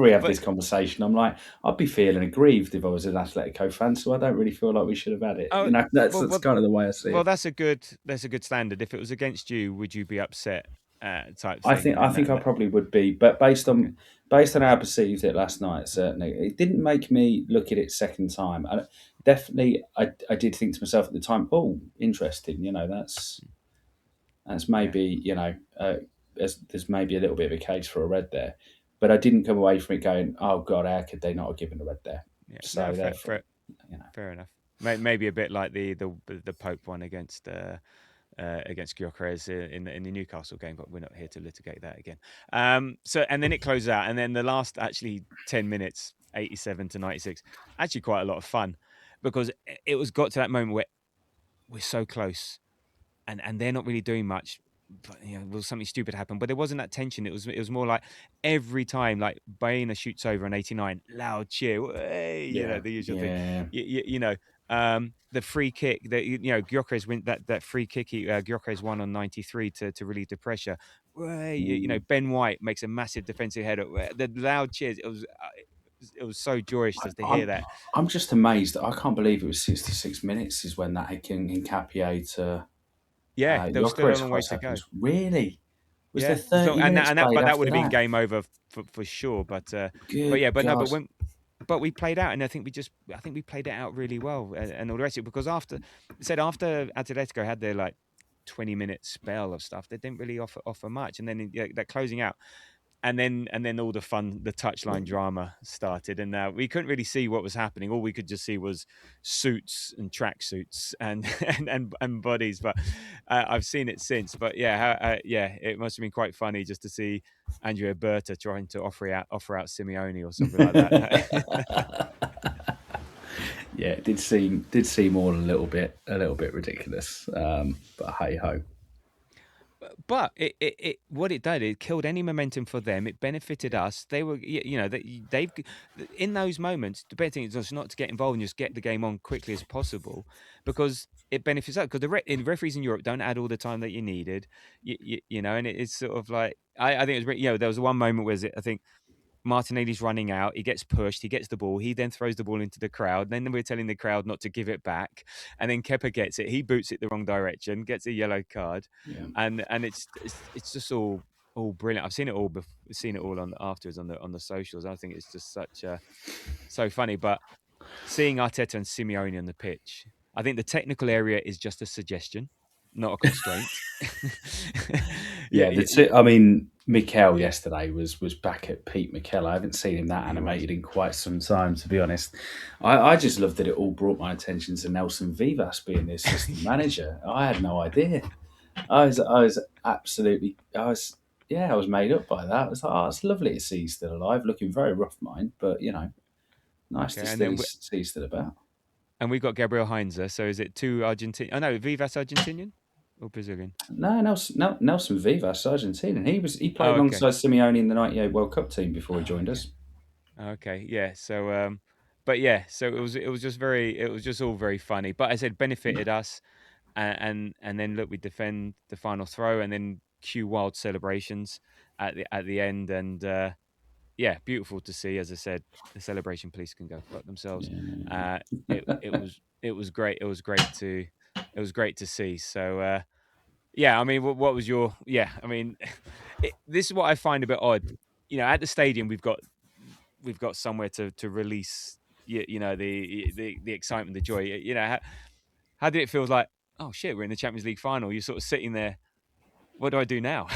we have this conversation, I'm like, I'd be feeling aggrieved if I was an Atletico fan. So I don't really feel like we should have had it. That's kind of the way I see it. Well, that's a good standard. If it was against you, would you be upset? Type thing. I think I probably would be, but based on how I perceived it last night, certainly it didn't make me look at it second time. Definitely, I did think to myself at the time, oh, interesting. That's maybe there's maybe a little bit of a case for a red there, but I didn't come away from it going, oh God, how could they not have given a red there? Yeah, so fair enough. Maybe a bit like the Pope one against Gyökeres in the Newcastle game, but we're not here to litigate that again. So and then it closes out, and then the last actually 10 minutes, 87 to 96, actually quite a lot of fun, because it got to that moment where we're so close, and they're not really doing much. But will something stupid happen? But there wasn't that tension. It was more like every time, like Bayern shoots over on 89, loud cheer, hey, the usual thing. The free kick that Gyökeres win that free kick. Gyökeres won on 93 to relieve the pressure. Ben White makes a massive defensive header. The loud cheers. It was so joyous just to hear that. I'm just amazed. I can't believe it was 66 minutes is when that Nkapie to. There was still a long way to go. Really? Was there 30 minutes played but that after would have been game over for sure. But we played out, and I think we played it out really well, and all the rest of it. Because after Atletico had their 20-minute spell of stuff, they didn't really offer much. And then that closing out. And then all the fun, the touchline drama started, and we couldn't really see what was happening. All we could just see was suits and tracksuits and and bodies. But I've seen it since. But it must have been quite funny just to see Andrea Berta trying to offer out Simeone or something like that. Yeah, it did seem all a little bit ridiculous. But hey ho. But it what it did, it killed any momentum for them. It benefited us. They were, they've in those moments. The better thing is just not to get involved and just get the game on quickly as possible, because it benefits us. Because the referees in Europe don't add all the time that you needed, and it's sort of like I think it was, there was one moment where I think Martinelli's running out. He gets pushed. He gets the ball. He then throws the ball into the crowd. Then we're telling the crowd not to give it back. And then Kepa gets it. He boots it the wrong direction, gets a yellow card. Yeah. And it's just all brilliant. I've seen it all. Seen it all on afterwards on the socials. I think it's just so funny. But seeing Arteta and Simeone on the pitch, I think the technical area is just a suggestion, not a constraint. I mean, Mikel yesterday was back at peak Mikel. I haven't seen him that animated in quite some time, to be honest. I just loved that it all brought my attention to Nelson Vivas being the assistant manager. I had no idea. I was made up by that. I was like, it's lovely to see he's still alive, looking very rough mind, but nice to see he's still about. And we got Gabriel Heinze. So is it two Argentinian? Oh no, Vivas Argentinian or Brazilian? No, Nelson Vivas Argentinian. He played alongside Simeone in the '98 World Cup team before he joined us. Okay, yeah. So, so it was just all very funny. But I said benefited us, and then look, we defend the final throw, and then cue wild celebrations at the end, and beautiful to see. As I said, the celebration police can go fuck themselves. Yeah. It was great. It was great to see. So I mean, what was your? Yeah, I mean, this is what I find a bit odd. At the stadium we've got somewhere to release, the excitement, the joy. How did it feel? Like, oh shit, we're in the Champions League final. You're sort of sitting there. What do I do now?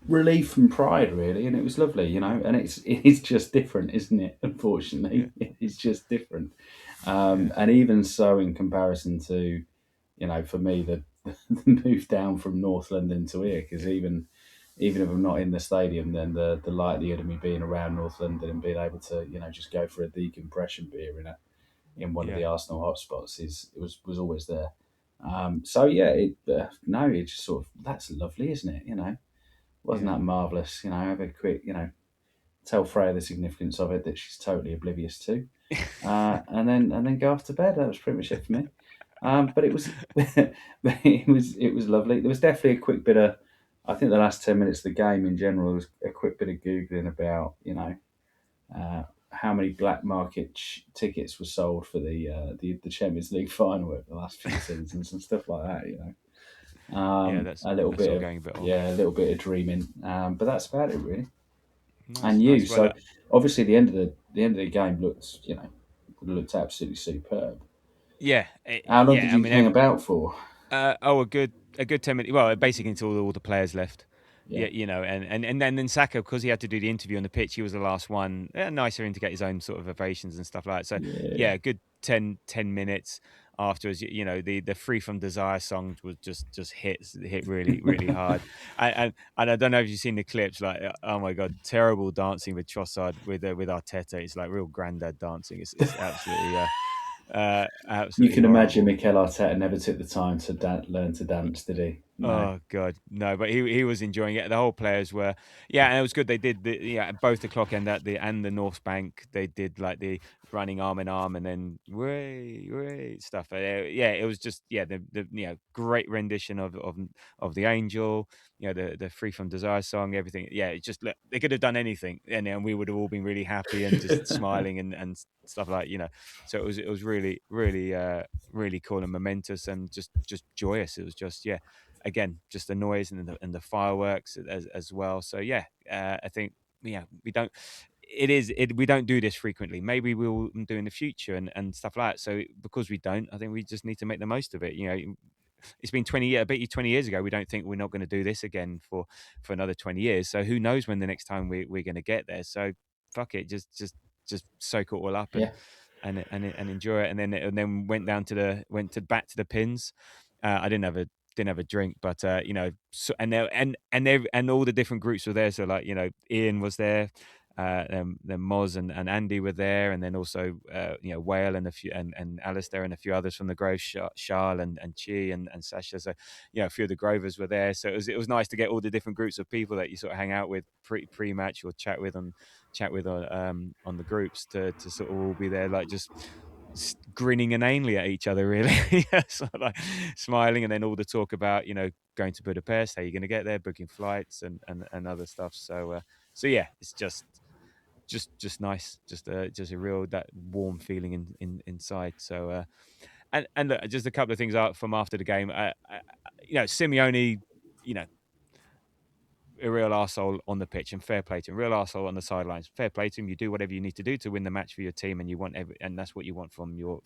Relief and pride, really, and it was lovely, and it's just different, isn't it? Unfortunately, it's just different, and even so, in comparison to, for me, the move down from North London to here, because even if I'm not in the stadium, then the likelihood of me being around North London and being able to, just go for a decompression beer in one of the Arsenal hotspots was always there. It just sort of, that's lovely, isn't it? Wasn't that marvellous? Have a quick, tell Freya the significance of it that she's totally oblivious to, and then go off to bed. That was pretty much it for me. But it was it was lovely. There was definitely a quick bit of, I think the last 10 minutes of the game in general was a quick bit of googling about how many black market tickets were sold for the Champions League final over the last few seasons and stuff like that. That's a little bit of dreaming, but that's about it really. Nice, so obviously the end of the game looked absolutely superb. Yeah. How long did you hang about for? A good 10 minutes. Well, basically until all the players left. Yeah, and then Saka, because he had to do the interview on the pitch, he was the last one. Nice for him to get his own sort of ovations and stuff like that. So a good 10 minutes afterwards. The Free From Desire song was just hit really really hard. And I don't know if you've seen the clips. Like, oh my god, terrible dancing with Trossard with Arteta. It's like real granddad dancing. It's absolutely. Absolutely, you can imagine Mikel Arteta never took the time to learn to dance, did he? No. Oh god, no! But he was enjoying it. The whole players were, and it was good. They did both the clock end and the North Bank. They did like the running arm in arm, and then way stuff. It was just the great rendition of the Angel. The Free From Desire song, everything. It's just, look, they could have done anything, and we would have all been really happy and just smiling and stuff like. So it was really really really cool and momentous and just joyous. It was just again, just the noise and the fireworks as well. So I think we don't. We don't do this frequently. Maybe we'll do in the future and stuff like that. So because we don't, I think we just need to make the most of it. it's been 20 years. I bet you 20 years ago, we don't think we're not going to do this again for another 20 years. So who knows when the next time we're going to get there. So fuck it, just soak it all up and enjoy it. And then went back to the pins. I didn't have a drink, but so, and all the different groups were there. So like, Ian was there, then Moz and Andy were there, and then also Whale and a few and Alistair and a few others from the Grove, Charles and Chi and Sasha. So a few of the Grovers were there. So it was nice to get all the different groups of people that you sort of hang out with pre-match or chat with on the groups to sort of all be there, like just grinning inanely at each other, really. Sort of like smiling, and then all the talk about going to Budapest, how you're going to get there, booking flights and other stuff. So yeah, it's just nice, just a real that warm feeling inside. So and look, just a couple of things out from after the game. Simeone, a real arsehole on the pitch, and fair play to him. Real arsehole on the sidelines, fair play to him. You do whatever you need to do to win the match for your team, and and that's what you want from your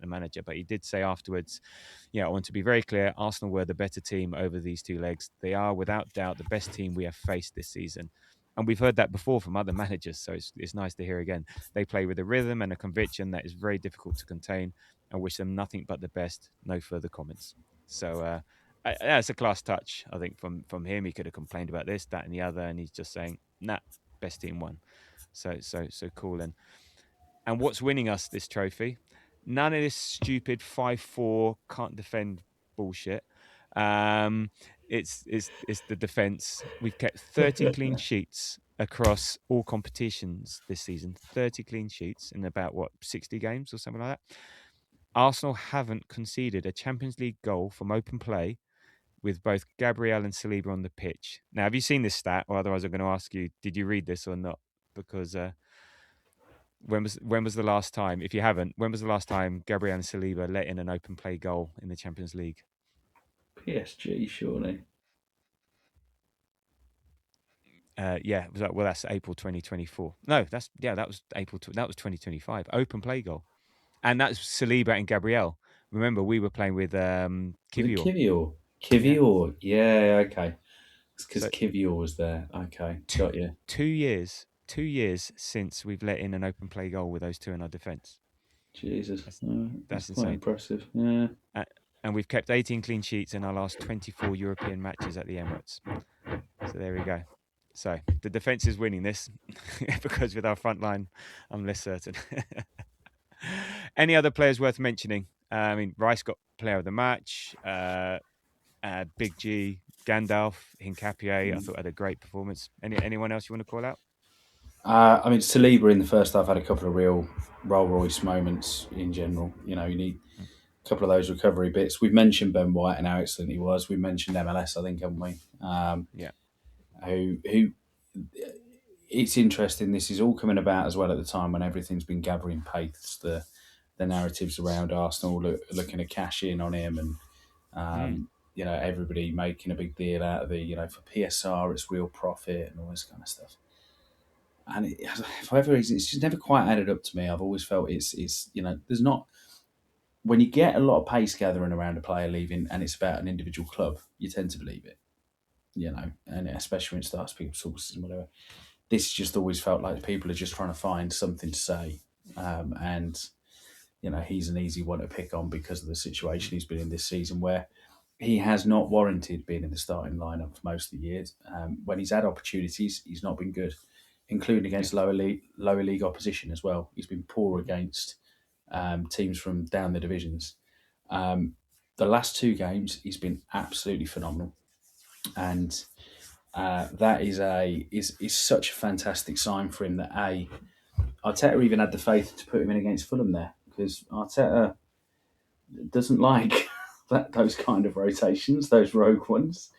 manager. But he did say afterwards, I want to be very clear. Arsenal were the better team over these two legs. They are without doubt the best team we have faced this season. And we've heard that before from other managers, so it's nice to hear again. They play with a rhythm and a conviction that is very difficult to contain. I wish them nothing but the best. No further comments. So it's a class touch, I think, from him. He could have complained about this, that, and the other, and he's just saying, "Nah, best team won." So cool. And what's winning us this trophy? None of this stupid 5-4 can't defend bullshit. It's the defense. We've kept 30 clean sheets across all competitions this season. 30 clean sheets in about 60 games or something like that. Arsenal haven't conceded a Champions League goal from open play with both Gabriel and Saliba on the pitch. Now, have you seen this stat? Or otherwise, I'm going to ask you, did you read this or not? Because when was the last time? If you haven't, when was the last time Gabriel and Saliba let in an open play goal in the Champions League? PSG, surely. Yeah, that's April 2024. No, that was April. That was 2025. Open play goal, and that's Saliba and Gabriel. Remember, we were playing with Kivior. Kivior, yeah, okay. It's because Kivior was there. Okay, got you. 2 years. 2 years since we've let in an open play goal with those two in our defence. Jesus, that's insane. Quite impressive. Yeah. And we've kept 18 clean sheets in our last 24 European matches at the Emirates. So there we go. So the defence is winning this because with our front line, I'm less certain. Any other players worth mentioning? Rice got player of the match. Big G, Gandalf, Hincapié, I thought had a great performance. Anyone else you want to call out? Saliba in the first half had a couple of real Rolls Royce moments in general. You need a couple of those recovery bits. We've mentioned Ben White and how excellent he was. We mentioned MLS, I think, haven't we? Yeah. Who? It's interesting. This is all coming about as well at the time when everything's been gathering pace. The narratives around Arsenal looking to cash in on him, and everybody making a big deal out of for PSR it's real profit and all this kind of stuff. And for whatever reason, it's just never quite added up to me. I've always felt it's there's not, when you get a lot of pace gathering around a player leaving and it's about an individual club, you tend to believe it, and especially when it starts people's sources and whatever. This just always felt like people are just trying to find something to say, and he's an easy one to pick on because of the situation he's been in this season, where he has not warranted being in the starting lineup for most of the years. When he's had opportunities, he's not been good, including against lower league opposition as well. He's been poor against teams from down the divisions. The last two games, he's been absolutely phenomenal, and that is such a fantastic sign for him that Arteta even had the faith to put him in against Fulham there, because Arteta doesn't like those kind of rotations, those rogue ones,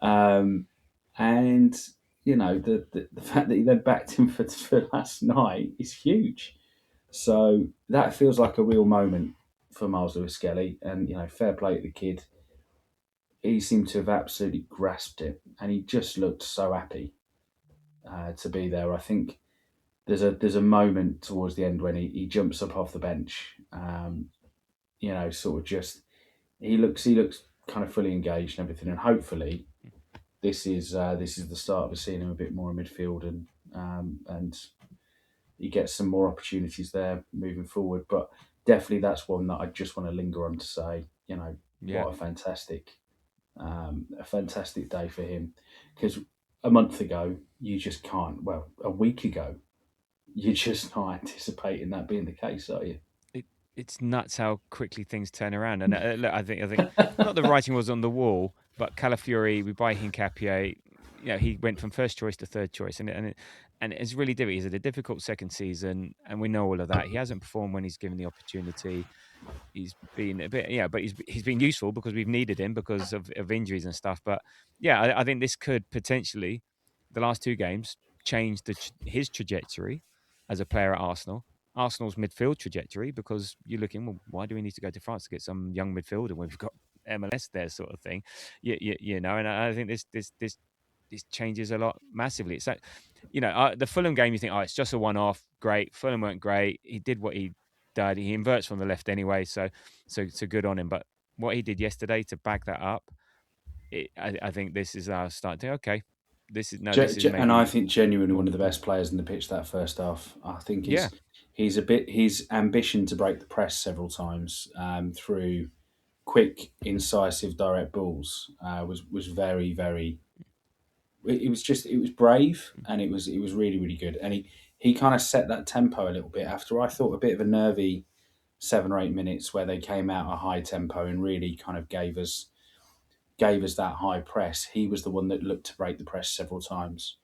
and the fact that he then backed him for last night is huge. So that feels like a real moment for Miles Lewis-Skelly, and fair play to the kid. He seemed to have absolutely grasped it, and he just looked so happy to be there. I think there's a moment towards the end when he jumps up off the bench. Sort of just he looks kind of fully engaged and everything. And hopefully, this is the start of us seeing him a bit more in midfield, and he gets some more opportunities there moving forward. But definitely, that's one that I just want to linger on to say, what a fantastic day for him. Because a month ago, you just can't. Well, a week ago, you're just not anticipating that being the case, are you? It's nuts how quickly things turn around. And look, I think not the writing was on the wall, but Calafiori, we buy Hincapié. He went from first choice to third choice, and it's really difficult. He's had a difficult second season, and we know all of that. He hasn't performed when he's given the opportunity. He's been a bit, but he's been useful because we've needed him because of injuries and stuff. But I think this could potentially, the last two games, change his trajectory as a player at Arsenal. Arsenal's midfield trajectory, because you're looking, well, why do we need to go to France to get some young midfielder when we've got MLS there, sort of thing. And I think this changes a lot massively. It's like, the Fulham game, you think, it's just a one-off. Great, Fulham weren't great. He did what he did. He inverts from the left anyway, so good on him. But what he did yesterday to back that up, I think this is our start to This is maybe, and I think genuinely one of the best players in the pitch that first half. I think his ambition to break the press several times through quick, incisive, direct balls was very, very. It was brave, and it was really, really good. And he kind of set that tempo a little bit after, I thought, a bit of a nervy 7 or 8 minutes where they came out a high tempo and really kind of gave us that high press. He was the one that looked to break the press several times.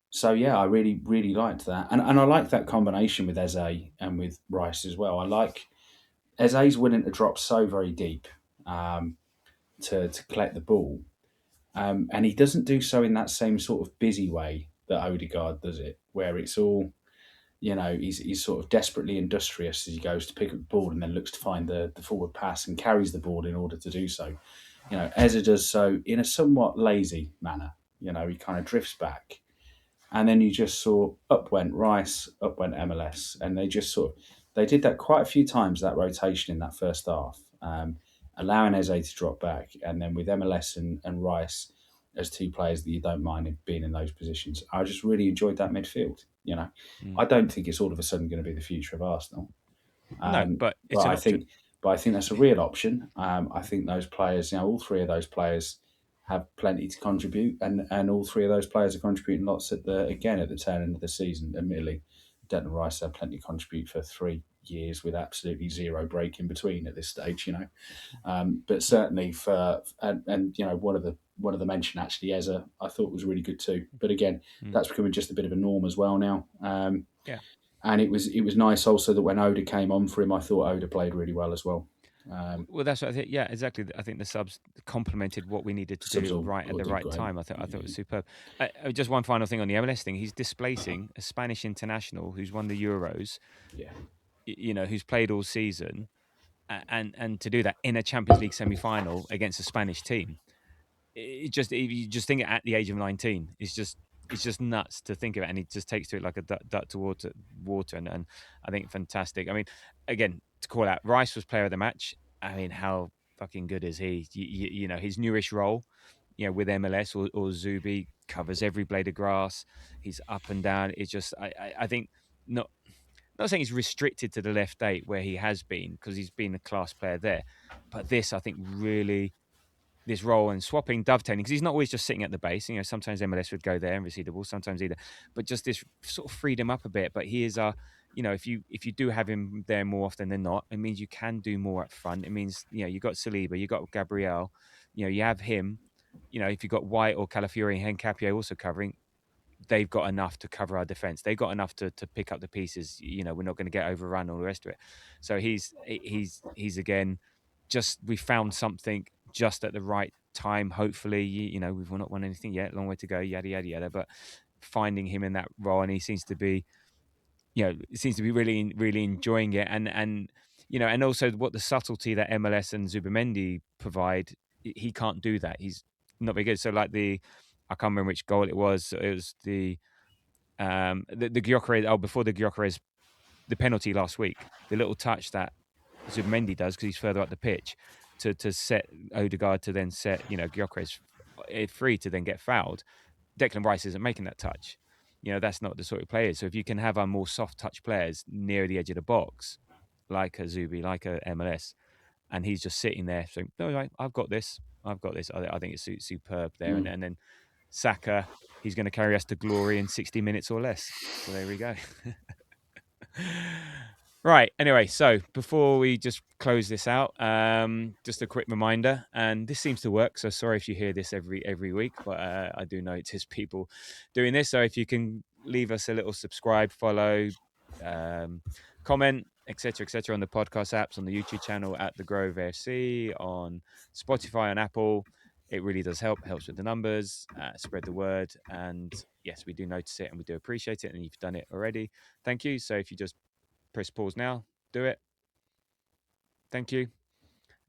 So I really, really liked that, and I like that combination with Eze and with Rice as well. I like Eze's willing to drop so very deep to collect the ball, and he doesn't do so in that same sort of busy way that Odegaard does it, where it's all, he's sort of desperately industrious as he goes to pick up the ball and then looks to find the forward pass and carries the ball in order to do so. Eze does so in a somewhat lazy manner. He kind of drifts back. And then you just saw up went Rice, up went MLS. And they did that quite a few times, that rotation in that first half, allowing Eze to drop back. And then with MLS and Rice as two players that you don't mind being in those positions, I just really enjoyed that midfield. I don't think it's all of a sudden going to be the future of Arsenal. No, but it's an option. But I think that's a real option. I think those players, all three of those players have plenty to contribute, and all three of those players are contributing lots at the turn end of the season. Admittedly, Declan Rice had plenty to contribute for 3 years with absolutely zero break in between at this stage, but certainly one of the mention actually, Eze, I thought was really good too. But again, that's becoming just a bit of a norm as well now. And it was nice also that when Oda came on for him, I thought Oda played really well as well. Well, that's what I think. Yeah, exactly. I think the subs complemented what we needed to do right at the right time. I thought it was superb. Just one final thing on the MLS thing. He's displacing a Spanish international who's won the Euros. Yeah. Who's played all season, and to do that in a Champions League semi-final against a Spanish team. You just think at the age of 19, it's just nuts to think of it, and he just takes to it like a duck to water, and I think fantastic. I mean, again, to call out, Rice was player of the match. I mean, how fucking good is he? His newish role, with MLS or Zubi, covers every blade of grass. He's up and down. It's just, I think, not saying he's restricted to the left 8 where he has been, because he's been a class player there, but this, I think, really, this role and swapping, dovetailing, because he's not always just sitting at the base. Sometimes MLS would go there and receive the ball, sometimes either. But just this sort of freed him up a bit. But he is if you do have him there more often than not, it means you can do more up front. It means, you got Saliba, you got Gabriel, you have him. If you've got White or Calafiori and Hencapié also covering, they've got enough to cover our defense. They've got enough to pick up the pieces. We're not going to get overrun, all the rest of it. So he's again, just, we found something just at the right time. Hopefully, we've not won anything yet, long way to go, yada yada yada. But finding him in that role, and he seems to be, really really enjoying it, and also what the subtlety that MLS and Zubimendi provide, he can't do that. He's not very good. So like I can't remember which goal it was. It was the Gyökeres, before the Gyökeres, the penalty last week, the little touch that Zubimendi does because he's further up the pitch. to set Odegaard to then set, Gyökeres free to then get fouled. Declan Rice isn't making that touch. That's not the sort of player. So if you can have our more soft touch players near the edge of the box, like a Zubi, like a MLS, and he's just sitting there saying, "No, right, I've got this. I've got this." I think it's superb there. And then Saka, he's going to carry us to glory in 60 minutes or less. So there we go. Right. Anyway, so before we just close this out, just a quick reminder, and this seems to work. So sorry if you hear this every week, but I do notice people doing this. So if you can leave us a little subscribe, follow, comment, etc., on the podcast apps, on the YouTube channel at The Grove AFC, on Spotify and Apple, it really does help. Helps with the numbers, spread the word, and yes, we do notice it and we do appreciate it. And you've done it already. Thank you. So if you just press pause now, do it. Thank you.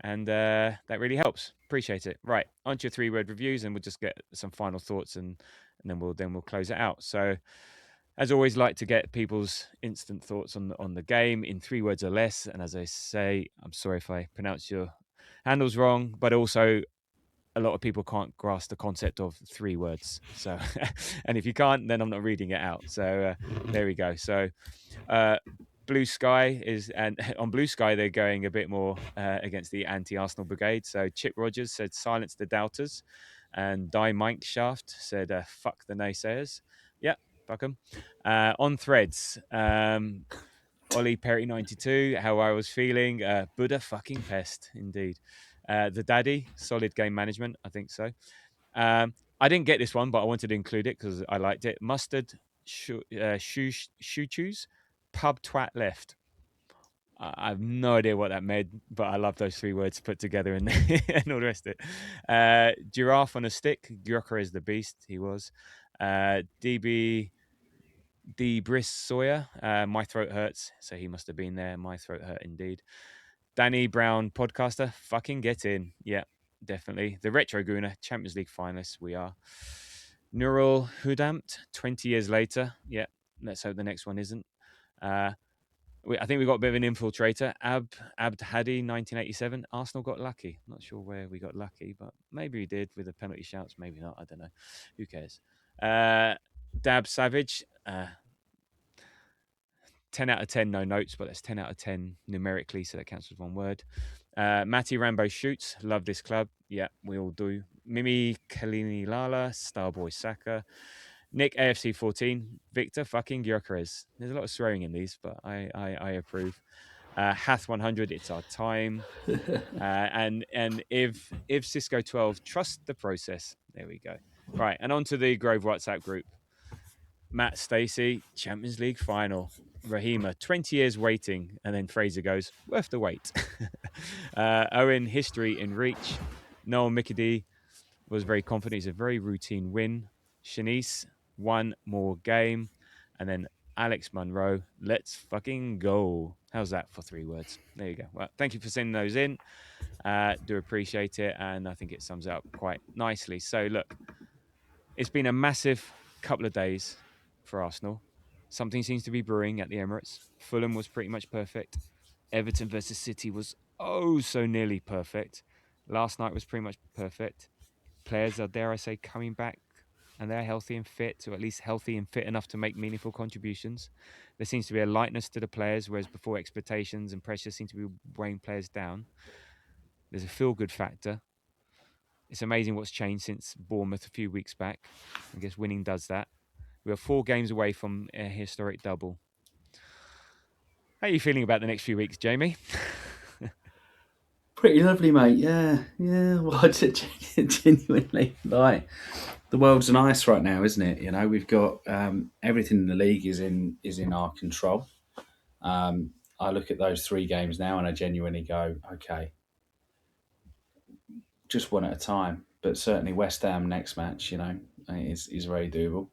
And that really helps. Appreciate it. Right, on to your 3-word reviews, and we'll just get some final thoughts, and then we'll close it out. So, as always, like to get people's instant thoughts on the game in 3 words or less. And as I say, I'm sorry if I pronounce your handles wrong, but also a lot of people can't grasp the concept of 3 words. So, and if you can't, then I'm not reading it out. So there we go. So. Blue Sky and on Blue Sky, they're going a bit more against the anti-Arsenal brigade. So Chip Rogers said, "Silence the doubters," and Die Mindshaft said, "Fuck the naysayers." Yeah, fuck them. On Threads, Ollie Perry 92, how I was feeling. Buddha fucking pest, indeed. The Daddy, solid game management, I think so. I didn't get this one, but I wanted to include it because I liked it. Mustard, shoe choose. Pub twat left. I have no idea what that meant, but I love those 3 words put together and, and all the rest of it. Giraffe on a stick. Gyökeres the beast. He was. DB Briss Sawyer. My throat hurts, so he must have been there. My throat hurt indeed. Danny Brown podcaster. Fucking get in. Yeah, definitely. The Retro Gooner Champions League finalists. We are. Neural Hudamt. 20 years later. Yeah. Let's hope the next one isn't. I think we got a bit of an infiltrator. Abd Hadi, 1987. Arsenal got lucky. Not sure where we got lucky, but maybe we did with the penalty shouts. Maybe not. I don't know. Who cares? Dab Savage, 10 out of 10, no notes, but that's 10 out of 10 numerically, so that counts as 1 word. Matty Rambo Shoots, love this club. Yeah, we all do. Mimi Kalini Lala, Starboy Saka. Nick AFC 14, Victor fucking Gyökeres. There's a lot of swearing in these, but I approve. Hath 100, it's our time. And if Cisco 12, trust the process. There we go. Right, and on to the Grove WhatsApp group. Matt Stacey, Champions League final. Rahima, 20 years waiting, and then Fraser goes, worth the wait. Owen, history in reach. Noel Mickedy was very confident. It's a very routine win. Shanice, 1 more game. And then Alex Munro, let's fucking go. How's that for 3 words? There you go. Well, thank you for sending those in. Do appreciate it. And I think it sums it up quite nicely. So, look, it's been a massive couple of days for Arsenal. Something seems to be brewing at the Emirates. Fulham was pretty much perfect. Everton versus City was oh so nearly perfect. Last night was pretty much perfect. Players are, dare I say, coming back, and they're healthy and fit, or at least healthy and fit enough to make meaningful contributions. There seems to be a lightness to the players, whereas before expectations and pressure seem to be weighing players down. There's a feel-good factor. It's amazing what's changed since Bournemouth a few weeks back. I guess winning does that. We are 4 games away from a historic double. How are you feeling about the next few weeks, Jamie? Pretty lovely, mate. Yeah. Well, genuinely, like, the world's an ice right now, isn't it? You know, we've got everything in the league is in our control. I look at those 3 games now and I genuinely go, okay, just one at a time. But certainly West Ham next match, you know, is very doable.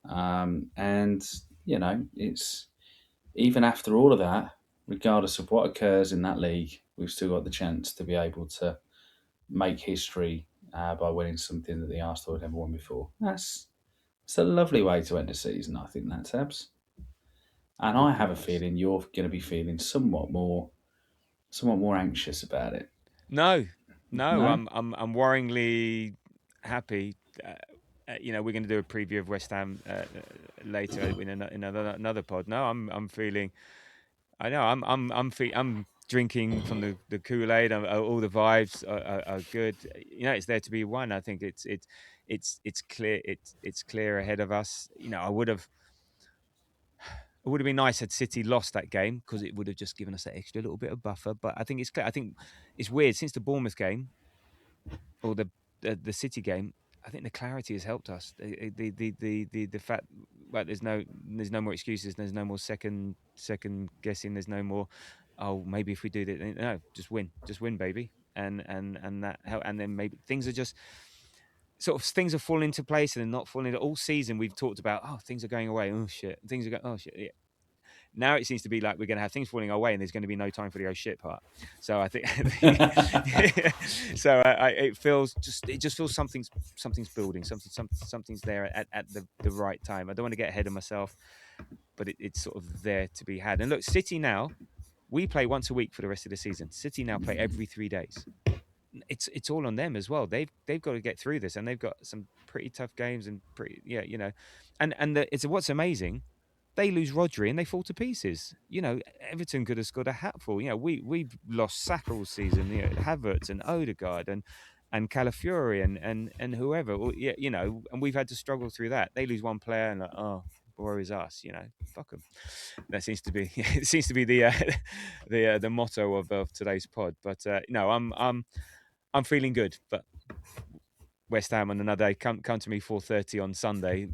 And you know, it's even after all of that, regardless of what occurs in that league, we've still got the chance to be able to make history by winning something that the Arsenal had never won before. It's a lovely way to end the season, I think, that, Tabs. And I have a feeling you're going to be feeling somewhat more anxious about it. No. No? I'm worryingly happy. We're going to do a preview of West Ham later in another pod. No, I'm feeling. I know I'm drinking from the Kool-Aid. All the vibes are good. It's there to be won. I think it's clear. It's clear ahead of us. It would have been nice had City lost that game because it would have just given us that extra little bit of buffer. But I think it's clear. I think it's weird since the Bournemouth game or the City game. I think the clarity has helped us. The fact that there's no more excuses. There's no more second guessing. There's no more. Oh, maybe if we do that, no, just win, baby. And that and then maybe things are just sort of things are falling into place and they're not falling. All season we've talked about things are going away. Oh shit, things are going. Oh shit. Yeah. Now it seems to be like we're going to have things falling our way, and there's going to be no time for the oh shit part. So I think, it just feels something's building, something's there at the right time. I don't want to get ahead of myself, but it's sort of there to be had. And look, City now, we play once a week for the rest of the season. City now play every 3 days. It's all on them as well. They've got to get through this, and they've got some pretty tough games and what's amazing. They lose Rodri and they fall to pieces. Everton could have scored a hatful. We've lost Saka all season. Havertz and Odegaard and Calafiori and whoever. And we've had to struggle through that. They lose one player and worries us. Fuck them. That seems to be the motto of today's pod. But no, I'm feeling good. But West Ham on another day. Come to me 4:30 on Sunday.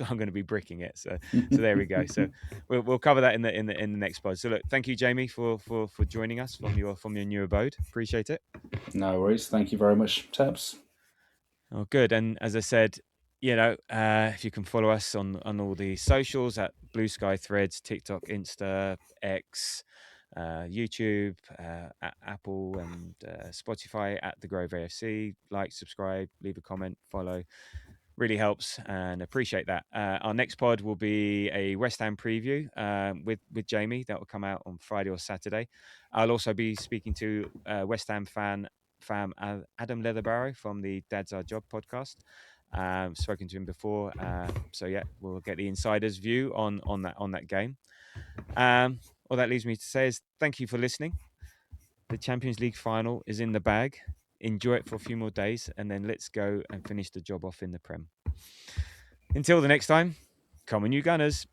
I'm going to be bricking it. So there we go. So we'll cover that in the next pod. So look, thank you, Jamie, for joining us from your new abode. Appreciate it. No worries. Thank you very much, Tabs. Oh, good. And as I said, if you can follow us on all the socials at Blue Sky, Threads, TikTok, Insta, X, YouTube, Apple and Spotify at The Grove AFC. Like, subscribe, leave a comment, follow. Really helps and appreciate that. Our next pod will be a West Ham preview with Jamie. That will come out on Friday or Saturday. I'll also be speaking to West Ham fam Adam Leatherbarrow from the Dad's Our Job podcast. Spoken to him before. So yeah, we'll get the insider's view on that game. All that leaves me to say is thank you for listening. The Champions League final is in the bag. Enjoy it for a few more days, and then let's go and finish the job off in the Prem. Until the next time, come on, you Gunners.